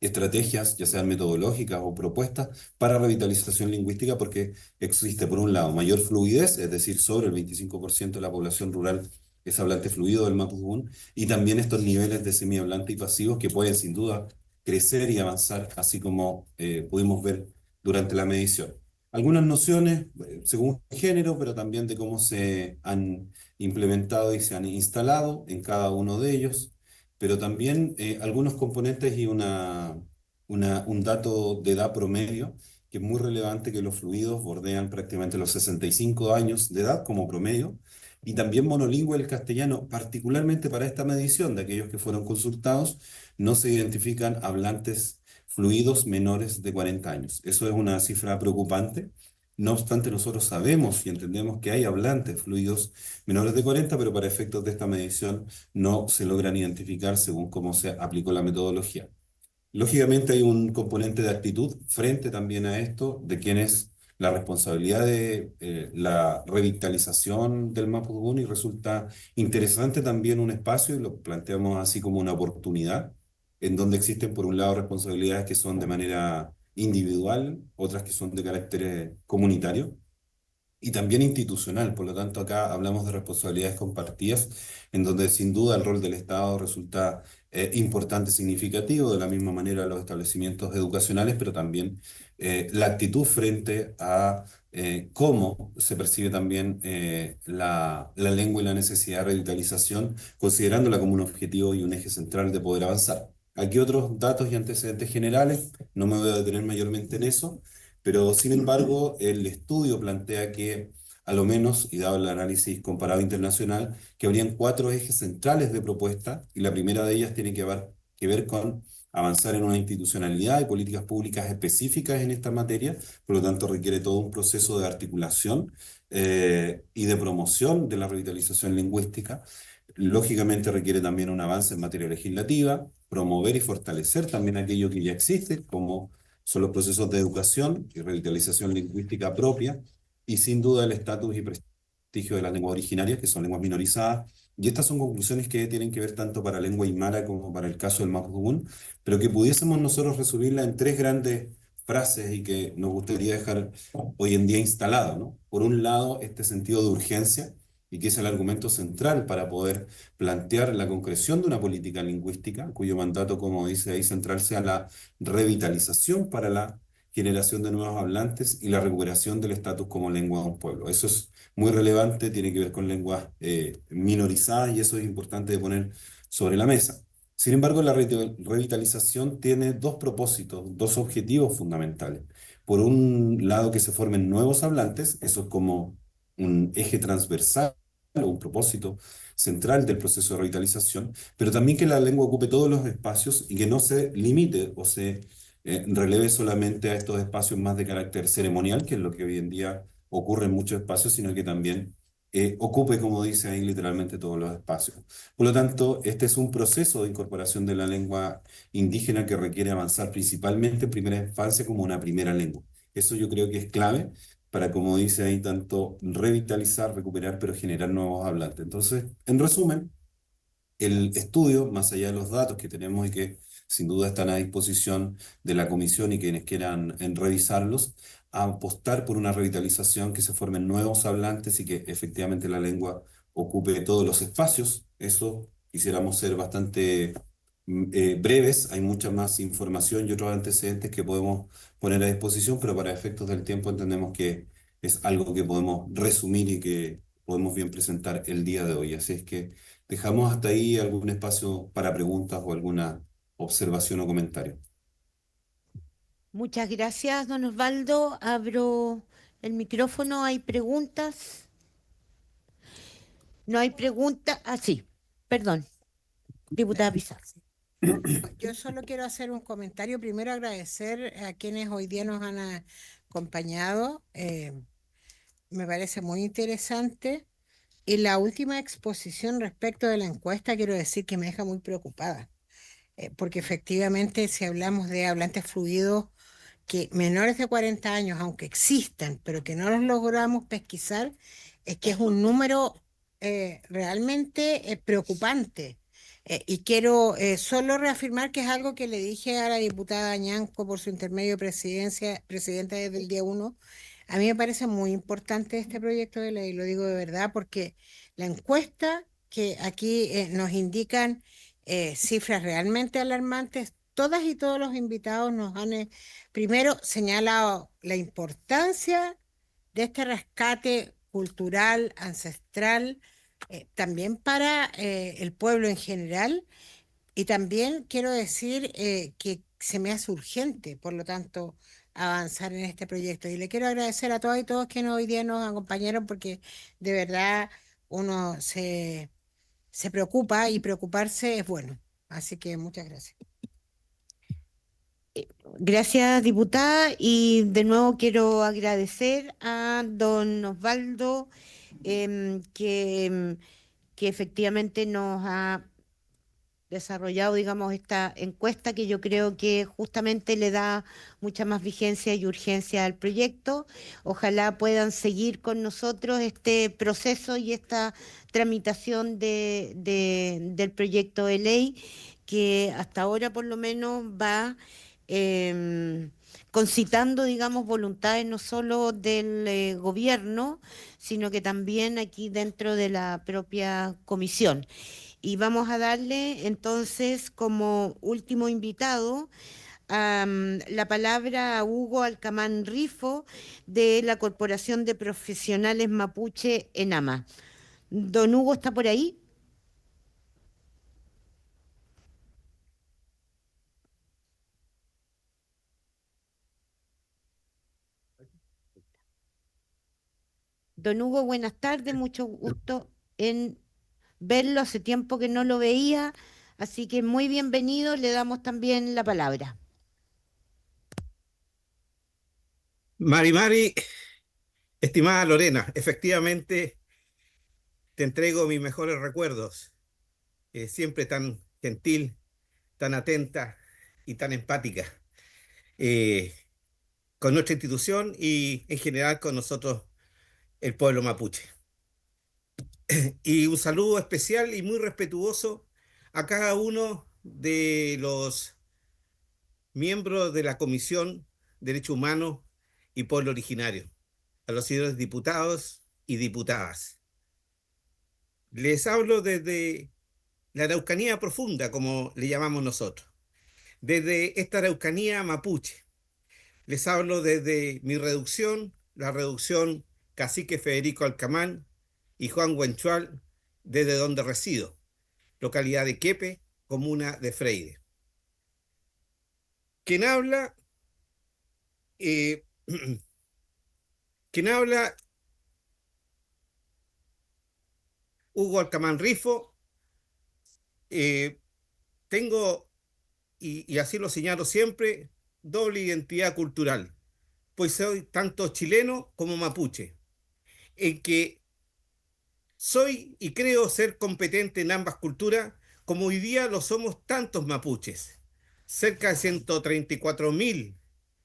Speaker 8: estrategias, ya sean metodológicas o propuestas, para revitalización lingüística, porque existe, por un lado, mayor fluidez, es decir, sobre el 25% de la población rural es hablante fluido del mapudungún, y también estos niveles de semihablante y pasivos que pueden, sin duda, crecer y avanzar, así como pudimos ver durante la medición. Algunas nociones, según género, pero también de cómo se han implementado y se han instalado en cada uno de ellos, pero también algunos componentes y un dato de edad promedio, que es muy relevante, que los fluidos bordean prácticamente los 65 años de edad como promedio, y también monolingüe el castellano, particularmente para esta medición de aquellos que fueron consultados, no se identifican hablantes fluidos menores de 40 años. Eso es una cifra preocupante. No obstante, nosotros sabemos y entendemos que hay hablantes fluidos menores de 40, pero para efectos de esta medición no se logran identificar según cómo se aplicó la metodología. Lógicamente hay un componente de actitud frente también a esto, de quién es la responsabilidad de la revitalización del mapudungún, y resulta interesante también un espacio, y lo planteamos así como una oportunidad, en donde existen por un lado responsabilidades que son de manera individual, otras que son de carácter comunitario y también institucional. Por lo tanto, acá hablamos de responsabilidades compartidas, en donde sin duda el rol del Estado resulta importante, significativo, de la misma manera los establecimientos educacionales, pero también la actitud frente a cómo se percibe también la lengua y la necesidad de revitalización, considerándola como un objetivo y un eje central de poder avanzar. Aquí otros datos y antecedentes generales, no me voy a detener mayormente en eso, pero sin embargo, el estudio plantea que, a lo menos, y dado el análisis comparado internacional, que habrían 4 ejes centrales de propuesta, y la primera de ellas tiene que ver con avanzar en una institucionalidad y políticas públicas específicas en esta materia, por lo tanto requiere todo un proceso de articulación y de promoción de la revitalización lingüística. Lógicamente requiere también un avance en materia legislativa, promover y fortalecer también aquello que ya existe, como son los procesos de educación y revitalización lingüística propia, y sin duda el estatus y prestigio de las lenguas originarias, que son lenguas minorizadas. Y estas son conclusiones que tienen que ver tanto para lengua aymara como para el caso del mapudungún, pero que pudiésemos nosotros resumirla en 3 grandes frases y que nos gustaría dejar hoy en día instalado, ¿no? Por un lado, este sentido de urgencia, y que es el argumento central para poder plantear la concreción de una política lingüística, cuyo mandato, como dice ahí, central sea la revitalización para la generación de nuevos hablantes y la recuperación del estatus como lengua de un pueblo. Eso es muy relevante, tiene que ver con lenguas minorizadas, y eso es importante de poner sobre la mesa. Sin embargo, la revitalización tiene 2 propósitos, 2 objetivos fundamentales. Por un lado, que se formen nuevos hablantes, eso es como un eje transversal o un propósito central del proceso de revitalización, pero también que la lengua ocupe todos los espacios y que no se limite o se releve solamente a estos espacios más de carácter ceremonial, que es lo que hoy en día ocurre en muchos espacios, sino que también ocupe, como dice ahí, literalmente todos los espacios. Por lo tanto, este es un proceso de incorporación de la lengua indígena que requiere avanzar principalmente en primera infancia como una primera lengua. Eso yo creo que es clave para, como dice ahí, tanto revitalizar, recuperar, pero generar nuevos hablantes. Entonces, en resumen, el estudio, más allá de los datos que tenemos y que sin duda están a disposición de la comisión y quienes quieran revisarlos, a apostar por una revitalización, que se formen nuevos hablantes y que efectivamente la lengua ocupe todos los espacios. Eso quisiéramos ser bastante breves. Hay mucha más información y otros antecedentes que podemos poner a disposición, pero para efectos del tiempo entendemos que es algo que podemos resumir y que podemos bien presentar el día de hoy. Así es que dejamos hasta ahí algún espacio para preguntas o alguna observación o comentario.
Speaker 1: Muchas gracias, don Osvaldo. Abro el micrófono. ¿Hay preguntas? No hay preguntas. Ah, sí. Perdón. Diputada Pizarro.
Speaker 10: Yo solo quiero hacer un comentario. Primero agradecer a quienes hoy día nos han acompañado. Me parece muy interesante. Y la última exposición respecto de la encuesta, quiero decir que me deja muy preocupada. Porque efectivamente, si hablamos de hablantes fluidos que menores de 40 años, aunque existan, pero que no los logramos pesquisar, es que es un número realmente preocupante. Y quiero solo reafirmar que es algo que le dije a la diputada Ñanco por su intermedio presidenta desde el día uno. A mí me parece muy importante este proyecto de ley, lo digo de verdad, porque la encuesta que aquí nos indican cifras realmente alarmantes, todas y todos los invitados nos han primero señalado la importancia de este rescate cultural, ancestral, también para el pueblo en general. Y también quiero decir que se me hace urgente, por lo tanto, avanzar en este proyecto. Y le quiero agradecer a todas y todos que hoy día nos acompañaron porque de verdad uno se preocupa y preocuparse es bueno. Así que muchas gracias.
Speaker 1: Gracias, diputada, y de nuevo quiero agradecer a don Osvaldo que efectivamente nos ha desarrollado, digamos, esta encuesta que yo creo que justamente le da mucha más vigencia y urgencia al proyecto. Ojalá puedan seguir con nosotros este proceso y esta tramitación del proyecto de ley que hasta ahora por lo menos va concitando, digamos, voluntades no solo del gobierno, sino que también aquí dentro de la propia comisión. Y vamos a darle entonces como último invitado la palabra a Hugo Alcamán Rifo de la Corporación de Profesionales Mapuche ENAMA. Don Hugo, ¿está por ahí? Don Hugo, buenas tardes, mucho gusto en verlo, hace tiempo que no lo veía, así que muy bienvenido, le damos también la palabra.
Speaker 11: Mari, estimada Lorena, efectivamente te entrego mis mejores recuerdos. Siempre tan gentil, tan atenta y tan empática eh, con nuestra institución y en general con nosotros, el pueblo mapuche. Y un saludo especial y muy respetuoso a cada uno de los miembros de la Comisión de Derechos Humanos y Pueblo Originario, a los señores diputados y diputadas. Les hablo desde la Araucanía profunda, como le llamamos nosotros, desde esta Araucanía mapuche. Les hablo desde mi reducción, la reducción Cacique Federico Alcamán y Juan Huenchual, desde donde resido, localidad de Quepe, comuna de Freire. Quien habla, eh, quien habla, Hugo Alcamán Rifo, tengo, y así lo señalo siempre, doble identidad cultural, pues soy tanto chileno como mapuche, en que soy y creo ser competente en ambas culturas, como hoy día lo somos tantos mapuches. Cerca de 134.000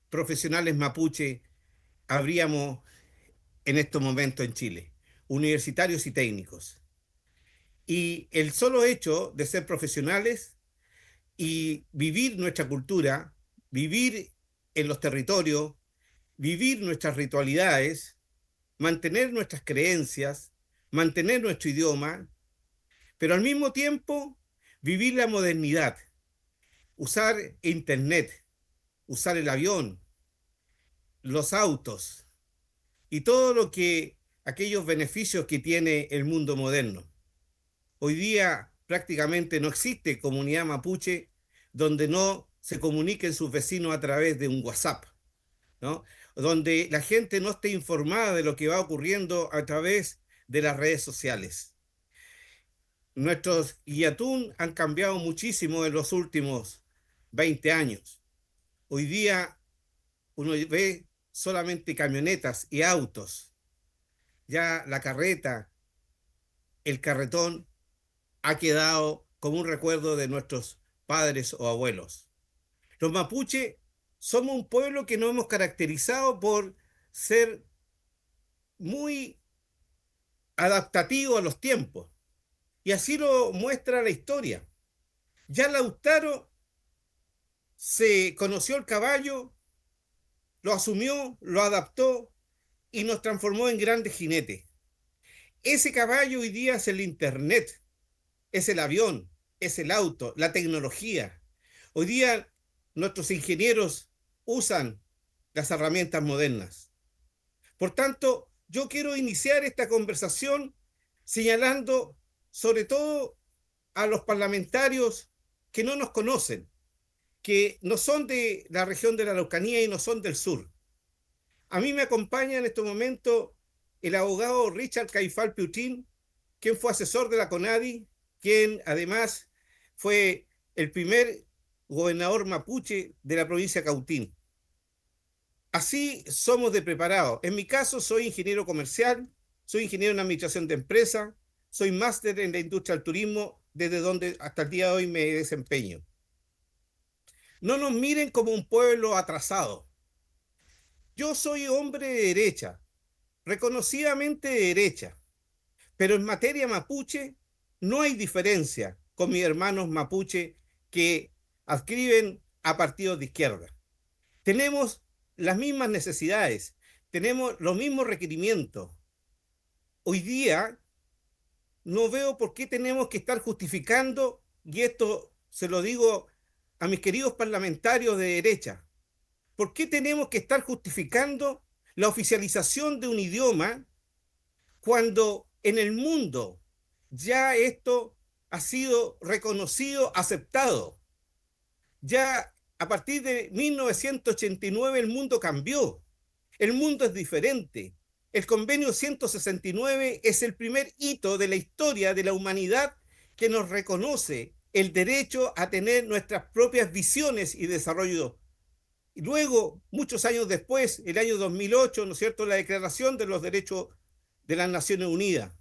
Speaker 11: profesionales mapuche habríamos en estos momentos en Chile, universitarios y técnicos. Y el solo hecho de ser profesionales y vivir nuestra cultura, vivir en los territorios, vivir nuestras ritualidades, mantener nuestras creencias, mantener nuestro idioma, pero al mismo tiempo vivir la modernidad, usar internet, usar el avión, los autos y todo lo que aquellos beneficios que tiene el mundo moderno. Hoy día prácticamente no existe comunidad mapuche donde no se comuniquen sus vecinos a través de un WhatsApp, ¿no? Donde la gente no esté informada de lo que va ocurriendo a través de las redes sociales. Nuestros guiatún han cambiado muchísimo en los últimos 20 años. Hoy día uno ve solamente camionetas y autos. Ya la carreta, el carretón, ha quedado como un recuerdo de nuestros padres o abuelos. Los mapuche somos un pueblo que nos hemos caracterizado por ser muy adaptativo a los tiempos. Y así lo muestra la historia. Ya Lautaro se conoció el caballo, lo asumió, lo adaptó y nos transformó en grandes jinetes. Ese caballo hoy día es el internet, es el avión, es el auto, la tecnología. Hoy día nuestros ingenieros usan las herramientas modernas. Por tanto, yo quiero iniciar esta conversación señalando sobre todo a los parlamentarios que no nos conocen, que no son de la región de la Araucanía y no son del sur. A mí me acompaña en este momento el abogado Richard Caifal Piutín, quien fue asesor de la CONADI, quien además fue el primer gobernador mapuche de la provincia de Cautín. Así somos de preparados. En mi caso soy ingeniero comercial, soy ingeniero en administración de empresa, soy máster en la industria del turismo, desde donde hasta el día de hoy me desempeño. No nos miren como un pueblo atrasado. Yo soy hombre de derecha, reconocidamente de derecha, pero en materia mapuche no hay diferencia con mis hermanos mapuche que adscriben a partidos de izquierda. Tenemos las mismas necesidades, tenemos los mismos requerimientos. Hoy día no veo por qué tenemos que estar justificando, y esto se lo digo a mis queridos parlamentarios de derecha, ¿por qué tenemos que estar justificando la oficialización de un idioma cuando en el mundo ya esto ha sido reconocido, aceptado? Ya a partir de 1989 el mundo cambió, el mundo es diferente. El convenio 169 es el primer hito de la historia de la humanidad que nos reconoce el derecho a tener nuestras propias visiones y desarrollo. Y luego, muchos años después, el año 2008, ¿no es cierto?, la Declaración de los Derechos de las Naciones Unidas.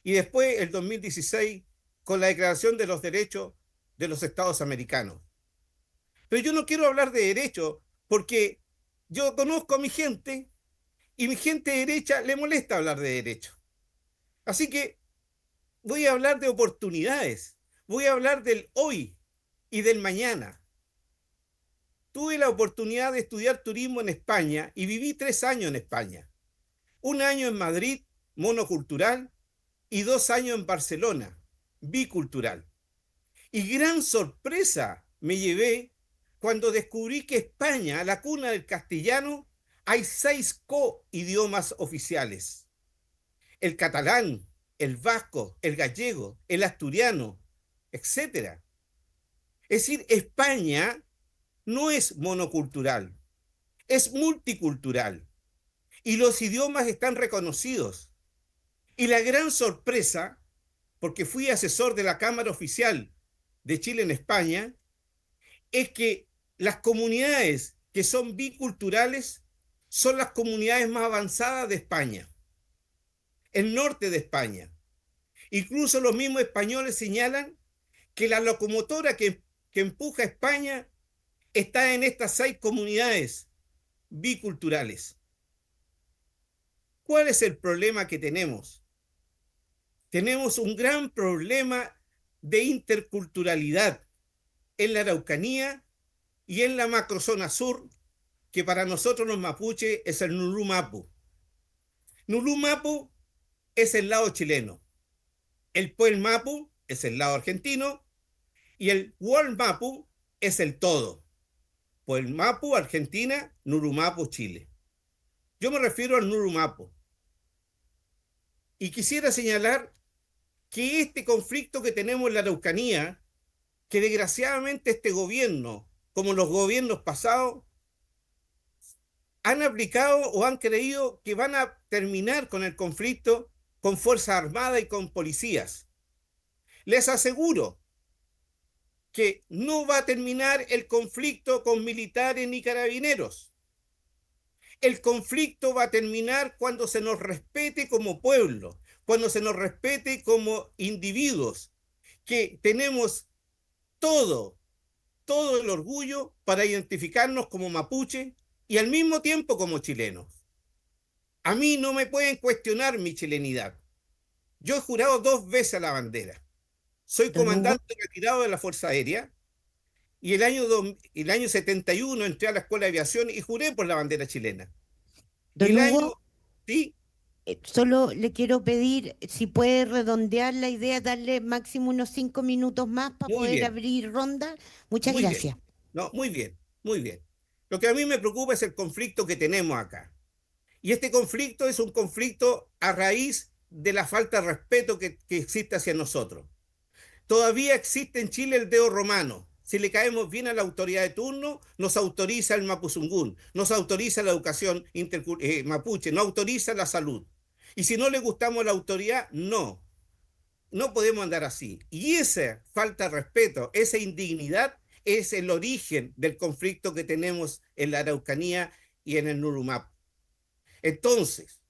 Speaker 11: Y después, el 2016, con la Declaración de los Derechos de los Estados Americanos. Pero yo no quiero hablar de derecho porque yo conozco a mi gente y mi gente de derecha le molesta hablar de derecho. Así que voy a hablar de oportunidades, voy a hablar del hoy y del mañana. Tuve la oportunidad de estudiar turismo en España y viví 3 años en España. 1 año en Madrid, monocultural, y 2 años en Barcelona, bicultural. Y gran sorpresa me llevé cuando descubrí que España, la cuna del castellano, hay 6 co-idiomas oficiales. El catalán, el vasco, el gallego, el asturiano, etc. Es decir, España no es monocultural, es multicultural. Y los idiomas están reconocidos. Y la gran sorpresa, porque fui asesor de la Cámara Oficial de Chile en España, es que las comunidades que son biculturales son las comunidades más avanzadas de España, el norte de España. Incluso los mismos españoles señalan que la locomotora que empuja a España está en estas 6 comunidades biculturales. ¿Cuál es el problema que tenemos? Tenemos un gran problema de interculturalidad en la Araucanía y en la macrozona sur, que para nosotros los mapuches es el Nulumapu. Nulumapu es el lado chileno, el Puelmapu es el lado argentino y el Hualmapu es el todo. Puelmapu, Argentina, Nulumapu, Chile. Yo me refiero al Nulumapu. Y quisiera señalar que este conflicto que tenemos en la Araucanía, que desgraciadamente este gobierno, como los gobiernos pasados, han aplicado o han creído que van a terminar con el conflicto con Fuerzas Armadas y con policías. Les aseguro que no va a terminar el conflicto con militares ni carabineros. El conflicto va a terminar cuando se nos respete como pueblo, cuando se nos respete como individuos, que tenemos todo el orgullo para identificarnos como mapuche y al mismo tiempo como chilenos. A mí no me pueden cuestionar mi chilenidad. Yo he jurado 2 veces a la bandera. Soy
Speaker 1: Don Hugo,
Speaker 11: comandante retirado de la Fuerza Aérea y el año 71 entré a la Escuela de Aviación y juré por la bandera chilena. Y
Speaker 1: don
Speaker 11: el
Speaker 1: Hugo,
Speaker 11: año, sí,
Speaker 1: solo le quiero pedir si puede redondear la idea, darle máximo unos 5 minutos más para
Speaker 11: muy
Speaker 1: poder
Speaker 11: bien,
Speaker 1: abrir ronda. Muchas
Speaker 11: muy bien.
Speaker 1: gracias.
Speaker 11: No, muy bien, muy bien. Lo que a mí me preocupa es el conflicto que tenemos acá. Y este conflicto es un conflicto a raíz de la falta de respeto que existe hacia nosotros. Todavía existe en Chile el dedo romano. Si le caemos bien a la autoridad de turno, nos autoriza el mapuzungún, nos autoriza la educación mapuche, no autoriza la salud. Y si no le gustamos a la autoridad, no. No podemos andar así. Y esa falta de respeto, esa indignidad, es el origen del conflicto que tenemos en la Araucanía y en el Nurumap. Entonces,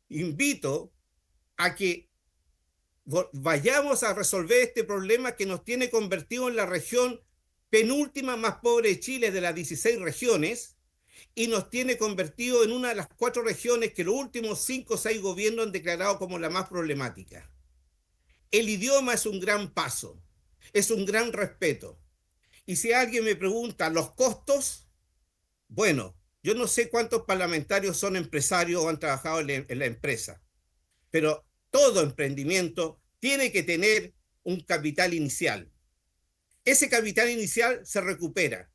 Speaker 11: invito a que vayamos a resolver este problema que nos tiene convertido en la región penúltima más pobre de Chile de las 16 regiones y nos tiene convertido en una de las 4 regiones que los últimos 5 o 6 gobiernos han declarado como la más problemática. El idioma es un gran paso, es un gran respeto. Y si alguien me pregunta los costos, bueno, yo no sé cuántos parlamentarios son empresarios o han trabajado en la empresa, pero todo emprendimiento tiene que tener un capital inicial. Ese capital inicial se recupera.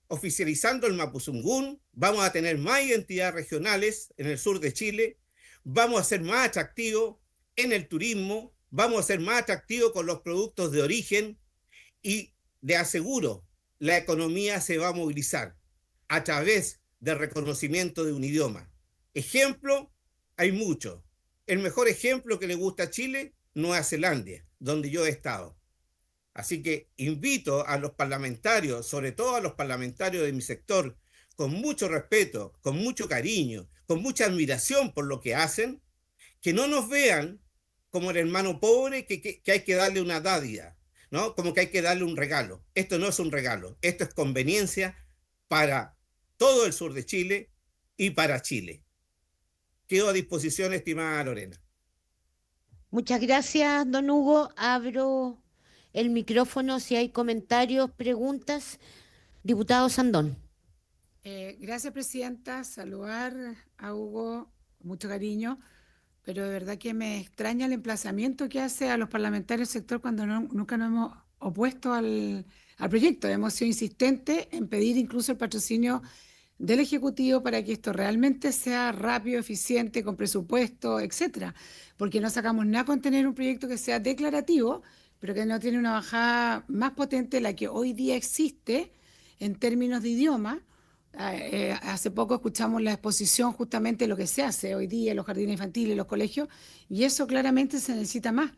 Speaker 11: Oficializando el mapuzungún, vamos a tener más identidades regionales en el sur de Chile, vamos a ser más atractivos en el turismo, vamos a ser más atractivos con los productos de origen y le aseguro, la economía se va a movilizar a través del reconocimiento de un idioma. Ejemplo, hay muchos. El mejor ejemplo que le gusta a Chile, Nueva Zelanda, donde yo he estado. Así que invito a los parlamentarios, sobre todo a los parlamentarios de mi sector, con mucho respeto, con mucho cariño, con mucha admiración por lo que hacen, que no nos vean como el hermano pobre que hay que darle una dádiva, ¿no? Como que hay que darle un regalo. Esto no es un regalo, esto es conveniencia para todo el sur de Chile y para Chile. Quedo a disposición, estimada Lorena.
Speaker 1: Muchas gracias, don Hugo. Abro el micrófono si hay comentarios, preguntas. Diputado Sandón.
Speaker 5: Gracias, presidenta. Saludar a Hugo con mucho cariño, pero de verdad que me extraña el emplazamiento que hace a los parlamentarios del sector cuando nunca nos hemos opuesto al proyecto. Hemos sido insistentes en pedir incluso el patrocinio del Ejecutivo para que esto realmente sea rápido, eficiente, con presupuesto, etcétera, porque no sacamos nada con tener un proyecto que sea declarativo, pero que no tiene una bajada más potente de la que hoy día existe en términos de idioma. Hace poco escuchamos la exposición justamente de lo que se hace hoy día en los jardines infantiles, los colegios, y eso claramente se necesita más,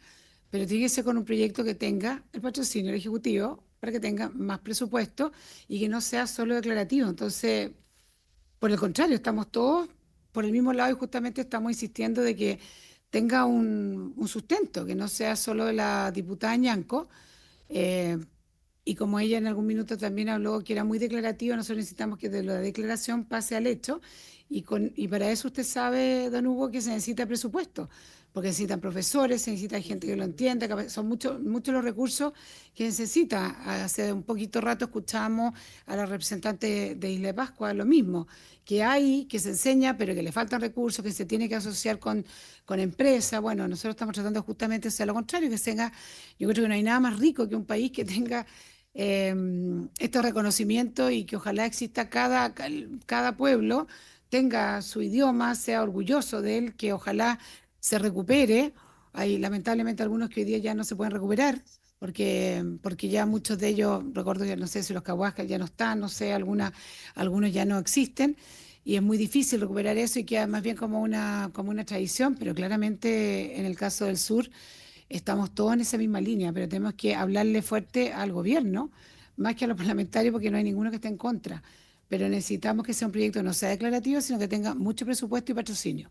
Speaker 5: pero tiene que ser con un proyecto que tenga el patrocinio del Ejecutivo para que tenga más presupuesto y que no sea solo declarativo. Entonces, por el contrario, estamos todos por el mismo lado y justamente estamos insistiendo de que tenga un sustento, que no sea solo de la diputada Ñanco. eh, y como ella en algún minuto también habló que era muy declarativo, nosotros necesitamos que de la declaración pase al hecho. Y para eso usted sabe, don Hugo, que se necesita presupuesto, porque necesitan profesores, se necesita gente que lo entienda, son muchos los recursos que necesita. Hace un poquito rato escuchamos a la representante de Isla de Pascua lo mismo, que hay, que se enseña, pero que le faltan recursos, que se tiene que asociar con empresas. Bueno, nosotros estamos tratando justamente de hacer lo contrario, que tenga, yo creo que no hay nada más rico que un país que tenga estos reconocimientos y que ojalá exista cada pueblo tenga su idioma, sea orgulloso de él, que ojalá se recupere. Hay lamentablemente algunos que hoy día ya no se pueden recuperar, porque ya muchos de ellos, recuerdo, ya no sé si los cahuascas ya no están, no sé, algunos ya no existen, y es muy difícil recuperar eso y queda más bien como una tradición, pero claramente en el caso del sur estamos todos en esa misma línea, pero tenemos que hablarle fuerte al gobierno, más que a los parlamentarios, porque no hay ninguno que esté en contra. Pero necesitamos que sea un proyecto que no sea declarativo, sino que tenga mucho presupuesto y patrocinio.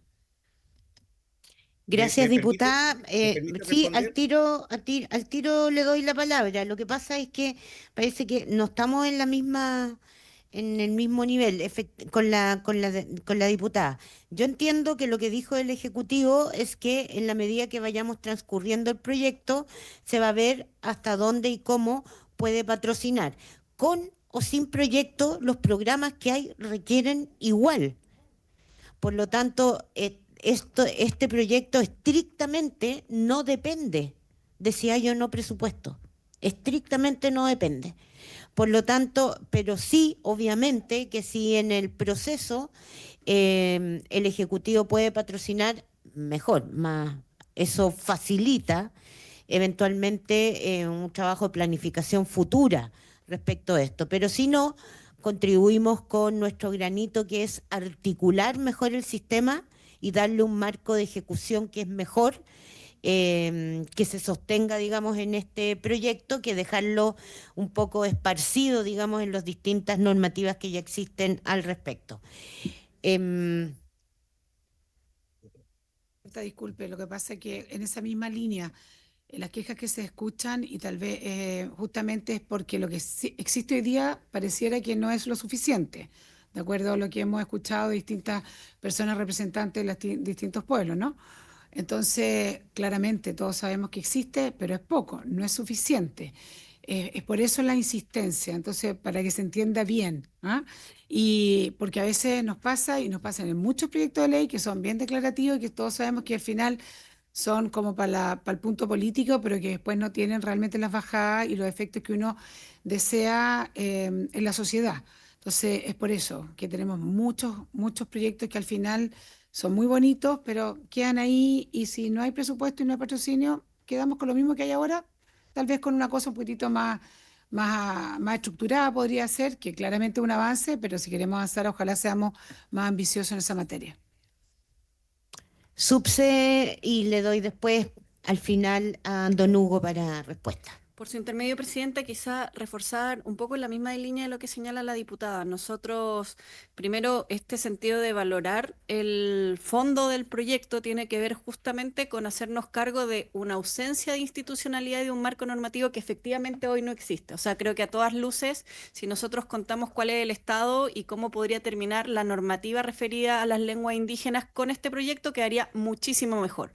Speaker 1: Gracias,
Speaker 11: ¿Me permite,
Speaker 1: diputada.
Speaker 11: me permite
Speaker 1: Sí,
Speaker 11: responder?
Speaker 1: al tiro le doy la palabra. Lo que pasa es que parece que no estamos en el mismo nivel con la diputada. Yo entiendo que lo que dijo el Ejecutivo es que en la medida que vayamos transcurriendo el proyecto, se va a ver hasta dónde y cómo puede patrocinar. Con o sin proyecto, los programas que hay requieren igual. Por lo tanto, este proyecto estrictamente no depende de si hay o no presupuesto. Estrictamente no depende. Por lo tanto, pero sí, obviamente, que si en el proceso el Ejecutivo puede patrocinar, mejor, más, eso facilita eventualmente un trabajo de planificación futura respecto a esto. Pero si no, contribuimos con nuestro granito, que es articular mejor el sistema y darle un marco de ejecución que es mejor, que se sostenga, digamos, en este proyecto, que dejarlo un poco esparcido, digamos, en las distintas normativas que ya existen al respecto.
Speaker 5: Disculpe, lo que pasa es que en esa misma línea, las quejas que se escuchan y tal vez justamente es porque lo que existe hoy día pareciera que no es lo suficiente, de acuerdo a lo que hemos escuchado de distintas personas representantes de los distintos pueblos, ¿no? Entonces, claramente todos sabemos que existe, pero es poco, no es suficiente. Es por eso la insistencia, entonces, para que se entienda bien, ¿ah? Y porque a veces nos pasa, y nos pasan en muchos proyectos de ley que son bien declarativos y que todos sabemos que al final son como para el punto político, pero que después no tienen realmente las bajadas y los efectos que uno desea en la sociedad. Entonces, es por eso que tenemos muchos proyectos que al final son muy bonitos, pero quedan ahí y si no hay presupuesto y no hay patrocinio, quedamos con lo mismo que hay ahora, tal vez con una cosa un poquitito más estructurada podría ser, que claramente es un avance, pero si queremos avanzar, ojalá seamos más ambiciosos en esa materia.
Speaker 1: Subse, y le doy después al final a don Hugo para respuesta.
Speaker 6: Por su intermedio, Presidenta, quizá reforzar un poco en la misma línea de lo que señala la diputada. Nosotros, primero, este sentido de valorar el fondo del proyecto tiene que ver justamente con hacernos cargo de una ausencia de institucionalidad y de un marco normativo que efectivamente hoy no existe. O sea, creo que a todas luces, si nosotros contamos cuál es el estado y cómo podría terminar la normativa referida a las lenguas indígenas con este proyecto, quedaría muchísimo mejor.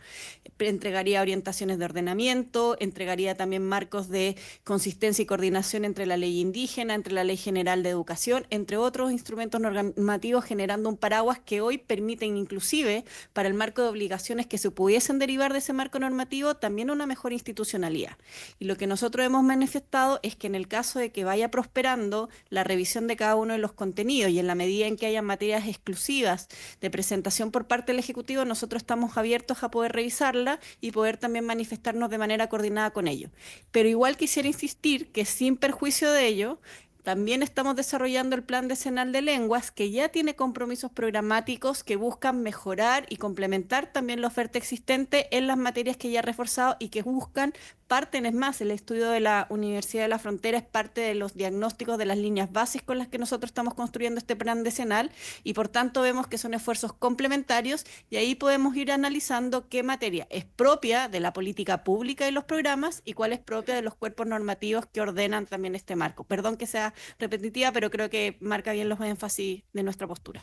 Speaker 6: Entregaría orientaciones de ordenamiento, entregaría también marcos de consistencia y coordinación entre la ley indígena, entre la ley general de educación, entre otros instrumentos normativos, generando un paraguas que hoy permiten inclusive para el marco de obligaciones que se pudiesen derivar de ese marco normativo también una mejor institucionalidad. Y lo que nosotros hemos manifestado es que en el caso de que vaya prosperando la revisión de cada uno de los contenidos y en la medida en que haya materias exclusivas de presentación por parte del Ejecutivo, nosotros estamos abiertos a poder revisarla y poder también manifestarnos de manera coordinada con ellos. Pero igual quisiera insistir que sin perjuicio de ello, también estamos desarrollando el Plan Decenal de Lenguas, que ya tiene compromisos programáticos que buscan mejorar y complementar también la oferta existente en las materias que ya he reforzado y que buscan, parten, es más, el estudio de la Universidad de la Frontera es parte de los diagnósticos de las líneas básicas con las que nosotros estamos construyendo este Plan Decenal y por tanto vemos que son esfuerzos complementarios y ahí podemos ir analizando qué materia es propia de la política pública y los programas y cuál es propia de los cuerpos normativos que ordenan también este marco. Perdón que sea repetitiva, pero creo que marca bien los énfasis de nuestra postura.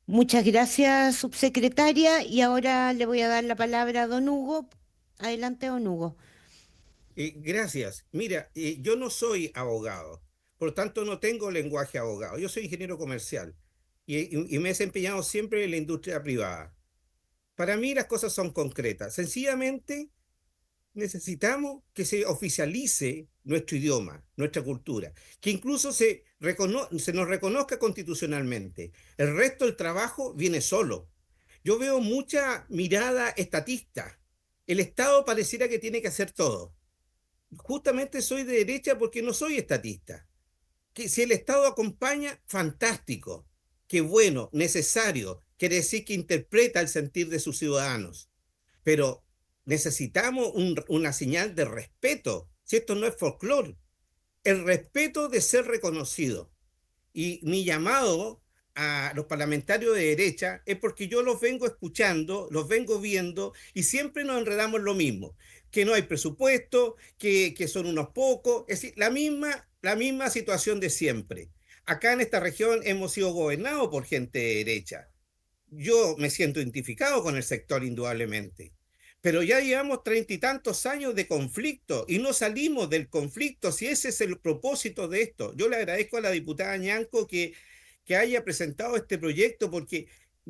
Speaker 1: Muchas gracias, subsecretaria. Y ahora le voy a dar la palabra a don Hugo. Adelante, don Hugo.
Speaker 11: Gracias. Mira, yo no soy abogado, por lo tanto no tengo lenguaje abogado. Yo soy ingeniero comercial y me he desempeñado siempre en la industria privada. Para mí las cosas son concretas. Sencillamente necesitamos que se oficialice nuestro idioma, nuestra cultura, que incluso se nos reconozca constitucionalmente. El resto del trabajo viene solo. Yo veo mucha mirada estatista. El Estado pareciera que tiene que hacer todo. Justamente soy de derecha porque no soy estatista. Que si el Estado acompaña, fantástico. Qué bueno, necesario. Quiere decir que interpreta el sentir de sus ciudadanos. Pero necesitamos una señal de respeto. Si esto no es folclore, el respeto de ser reconocido. Y mi llamado a los parlamentarios de derecha es porque yo los vengo escuchando, los vengo viendo y siempre nos enredamos en lo mismo, que no hay presupuesto, que son unos pocos, es decir, la misma situación de siempre. Acá en esta región hemos sido gobernados por gente de derecha. Yo me siento identificado con el sector indudablemente, pero ya llevamos 30 y tantos años de conflicto y no salimos del conflicto, si ese es el propósito de esto. Yo le agradezco a la diputada Ñanco que haya presentado este proyecto porque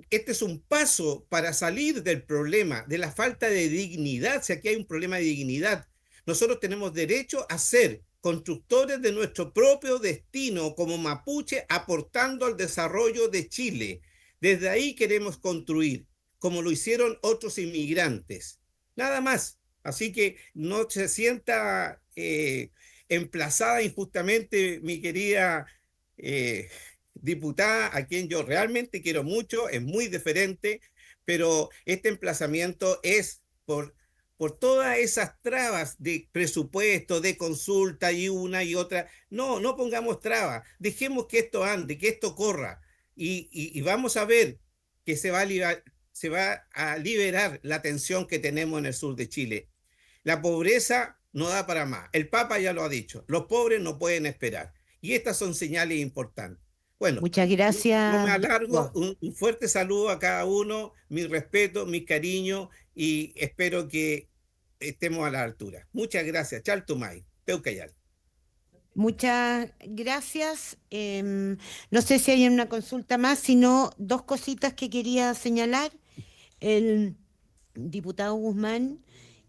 Speaker 11: este es un paso para salir del problema, de la falta de dignidad, si aquí hay un problema de dignidad. Nosotros tenemos derecho a ser constructores de nuestro propio destino como mapuche, aportando al desarrollo de Chile. Desde ahí queremos construir, como lo hicieron otros inmigrantes. Nada más. Así que no se sienta emplazada injustamente, mi querida diputada, a quien yo realmente quiero mucho, es muy diferente, pero este emplazamiento es por todas esas trabas de presupuesto, de consulta y una y otra. No, no pongamos trabas, dejemos que esto ande, que esto corra y vamos a ver que se va a liberar la tensión que tenemos en el sur de Chile. La pobreza no da para más. El Papa ya lo ha dicho. Los pobres no pueden esperar. Y estas son señales importantes. Bueno,
Speaker 1: Muchas
Speaker 11: no me
Speaker 1: gracias.
Speaker 11: alargo. Un fuerte saludo a cada uno, mi respeto, mi cariño y espero que estemos a la altura. Muchas gracias. Chaltumay. Peucayal.
Speaker 1: Muchas gracias. No sé si hay una consulta más, sino dos cositas que quería señalar. El diputado Guzmán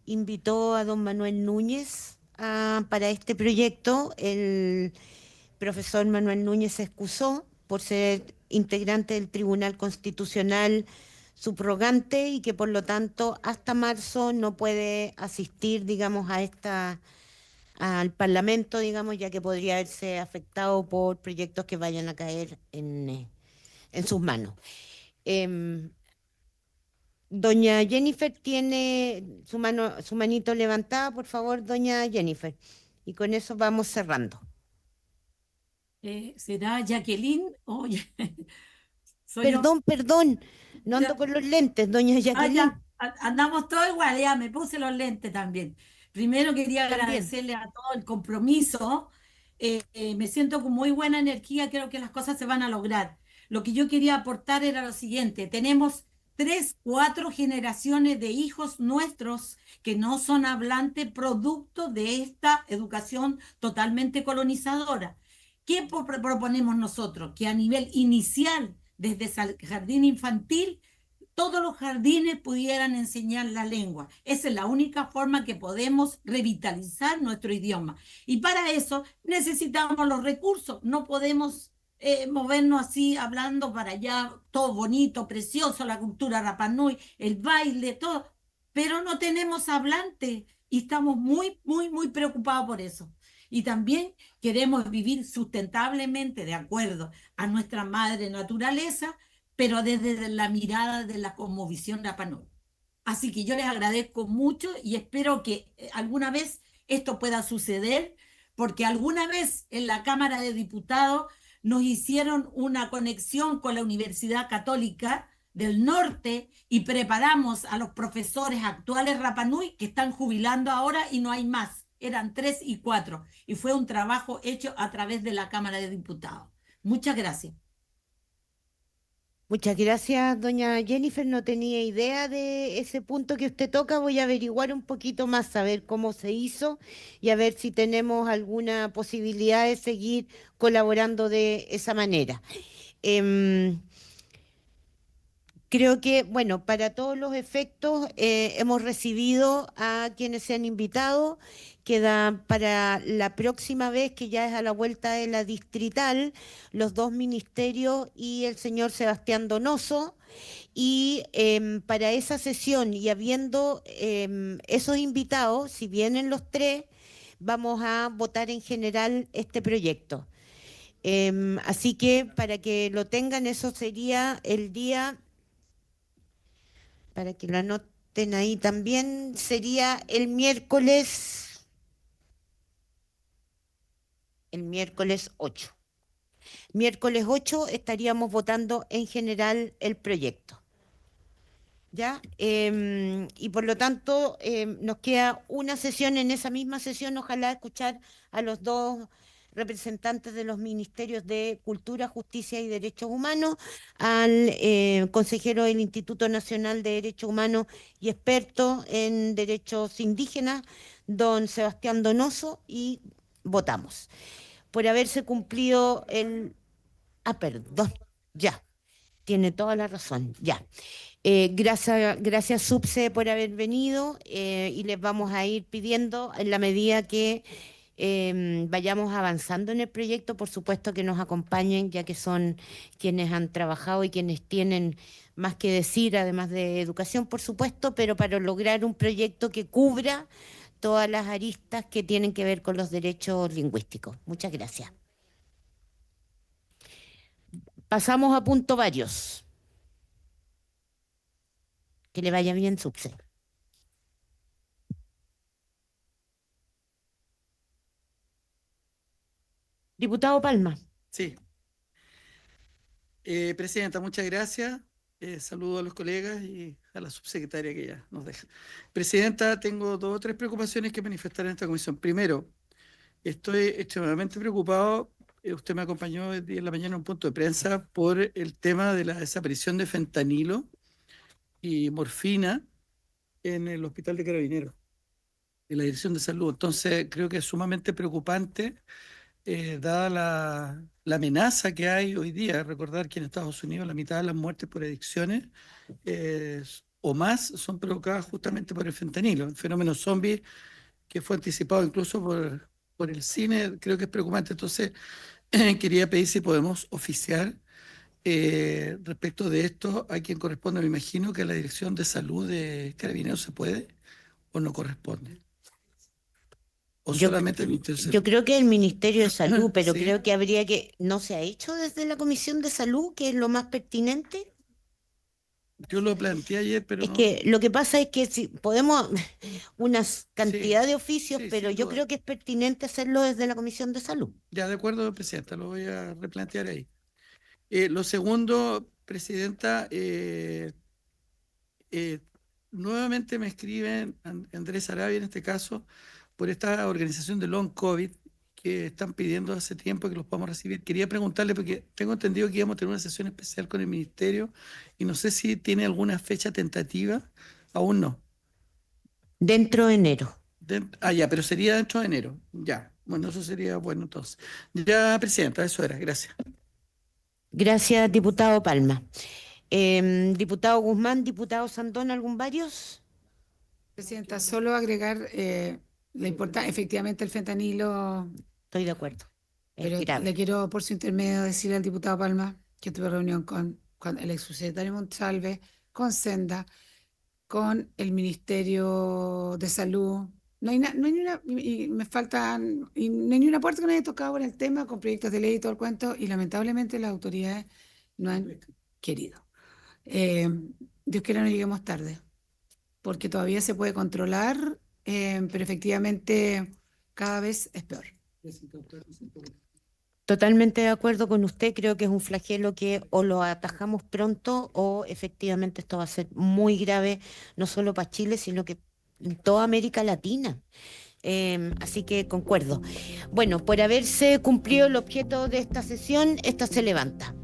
Speaker 1: invitó a don Manuel Núñez para este proyecto. El profesor Manuel Núñez se excusó por ser integrante del Tribunal Constitucional subrogante y que por lo tanto hasta marzo no puede asistir, digamos, al Parlamento, digamos, ya que podría verse afectado por proyectos que vayan a caer en sus manos. Em, Doña Jennifer tiene su manito levantada, por favor, doña Jennifer. Y con eso vamos cerrando.
Speaker 7: ¿Será Jacqueline? Oye, soy yo.
Speaker 1: Perdón, no ando
Speaker 7: Ya.
Speaker 1: con los lentes, doña Jacqueline.
Speaker 7: Ya, andamos todos igual, ya me puse los lentes también. Primero quería
Speaker 1: También.
Speaker 7: agradecerle a todo el compromiso. Me siento con muy buena energía, creo que las cosas se van a lograr. Lo que yo quería aportar era lo siguiente: tenemos 3, 4 generaciones de hijos nuestros que no son hablantes, producto de esta educación totalmente colonizadora. ¿Qué proponemos nosotros? Que a nivel inicial, desde el jardín infantil, todos los jardines pudieran enseñar la lengua. Esa es la única forma que podemos revitalizar nuestro idioma. Y para eso necesitamos los recursos. No podemos movernos así hablando para allá, todo bonito, precioso, la cultura Rapa Nui, el baile, todo. Pero no tenemos hablantes y estamos muy, muy, muy preocupados por eso. Y también queremos vivir sustentablemente de acuerdo a nuestra madre naturaleza, pero desde la mirada de la cosmovisión Rapa Nui. Así que yo les agradezco mucho y espero que alguna vez esto pueda suceder, porque alguna vez en la Cámara de Diputados nos hicieron una conexión con la Universidad Católica del Norte y preparamos a los profesores actuales Rapa Nui que están jubilando ahora y no hay más. Eran 3 y 4 y fue un trabajo hecho a través de la Cámara de Diputados. Muchas gracias.
Speaker 1: Muchas gracias, doña Jennifer. No tenía idea de ese punto que usted toca. Voy a averiguar un poquito más, a ver cómo se hizo y a ver si tenemos alguna posibilidad de seguir colaborando de esa manera. Em, Creo que, bueno, para todos los efectos hemos recibido a quienes se han invitado. Queda para la próxima vez, que ya es a la vuelta de la distrital, los dos ministerios y el señor Sebastián Donoso. Y para esa sesión y habiendo esos invitados, si vienen los tres, vamos a votar en general este proyecto. Así que para que lo tengan, eso sería el día, para que lo anoten ahí también, sería el miércoles 8. Miércoles 8 estaríamos votando en general el proyecto. ¿Ya? Y por lo tanto, nos queda una sesión. En esa misma sesión, ojalá escuchar a los dos representantes de los ministerios de Cultura, Justicia y Derechos Humanos, al consejero del Instituto Nacional de Derechos Humanos y experto en derechos indígenas, don Sebastián Donoso, y votamos. Por haberse cumplido el... Ah, perdón, ya, tiene toda la razón, ya. Gracias Subse por haber venido y les vamos a ir pidiendo en la medida que vayamos avanzando en el proyecto, por supuesto que nos acompañen, ya que son quienes han trabajado y quienes tienen más que decir, además de educación, por supuesto, pero para lograr un proyecto que cubra todas las aristas que tienen que ver con los derechos lingüísticos. Muchas gracias. Pasamos a punto varios. Que le vaya bien, Subse. Diputado Palma.
Speaker 12: Sí. Presidenta, muchas gracias. Saludo a los colegas y a la subsecretaria que ya nos deja. Presidenta, tengo 2 o 3 preocupaciones que manifestar en esta comisión. Primero, estoy extremadamente preocupado. Usted me acompañó hoy día en la mañana en un punto de prensa por el tema de la desaparición de fentanilo y morfina en el Hospital de Carabineros, en la Dirección de Salud. Entonces, creo que es sumamente preocupante, dada la amenaza que hay hoy día. Recordar que en Estados Unidos la mitad de las muertes por adicciones o más son provocadas justamente por el fentanilo. El fenómeno zombie, que fue anticipado incluso por el cine, creo que es preocupante. Entonces, quería pedir si podemos oficiar respecto de esto a quien corresponde. Me imagino que a la Dirección de Salud de Carabineros se puede o no corresponde. O solamente el Ministerio de Salud.
Speaker 1: Yo creo que el Ministerio de Salud, pero
Speaker 12: Sí.
Speaker 1: creo que habría que... ¿No se ha hecho desde la Comisión de Salud, que es lo más pertinente?
Speaker 12: Yo lo planteé ayer, pero
Speaker 1: Es
Speaker 12: no.
Speaker 1: que lo que pasa es que si podemos una cantidad
Speaker 12: Sí,
Speaker 1: de oficios,
Speaker 12: sí,
Speaker 1: pero
Speaker 12: sin
Speaker 1: yo
Speaker 12: duda.
Speaker 1: creo que es pertinente hacerlo desde la Comisión de Salud.
Speaker 12: Ya, de acuerdo, Presidenta, lo voy a replantear ahí. Lo segundo, Presidenta, nuevamente me escriben Andrés Arabia en este caso por esta organización de Long COVID que están pidiendo hace tiempo que los podamos recibir. Quería preguntarle, porque tengo entendido que íbamos a tener una sesión especial con el Ministerio y no sé si tiene alguna fecha tentativa, aún no.
Speaker 1: Dentro de enero.
Speaker 12: Ya, pero sería dentro de enero. Ya, bueno, eso sería bueno entonces. Ya, Presidenta, eso era, gracias.
Speaker 1: Gracias, diputado Palma. Diputado Guzmán, diputado Sandón, ¿algún varios?
Speaker 5: Presidenta, solo agregar la importancia, efectivamente el fentanilo,
Speaker 1: Estoy de acuerdo. Es
Speaker 5: pero
Speaker 1: grave.
Speaker 5: le quiero por su intermedio decirle al diputado Palma que tuve reunión con el exsecretario Monsalve, con Senda, con el Ministerio de Salud. No hay ni una, y me faltan, y no hay ni una puerta que no haya tocado en el tema, con proyectos de ley y todo el cuento, y lamentablemente las autoridades no han querido. Dios quiera no lleguemos tarde, porque todavía se puede controlar, pero efectivamente cada vez es peor.
Speaker 1: Totalmente de acuerdo con usted, creo que es un flagelo que o lo atajamos pronto o efectivamente esto va a ser muy grave, no solo para Chile, sino que en toda América Latina. Así que concuerdo. Bueno, por haberse cumplido el objeto de esta sesión, esta se levanta.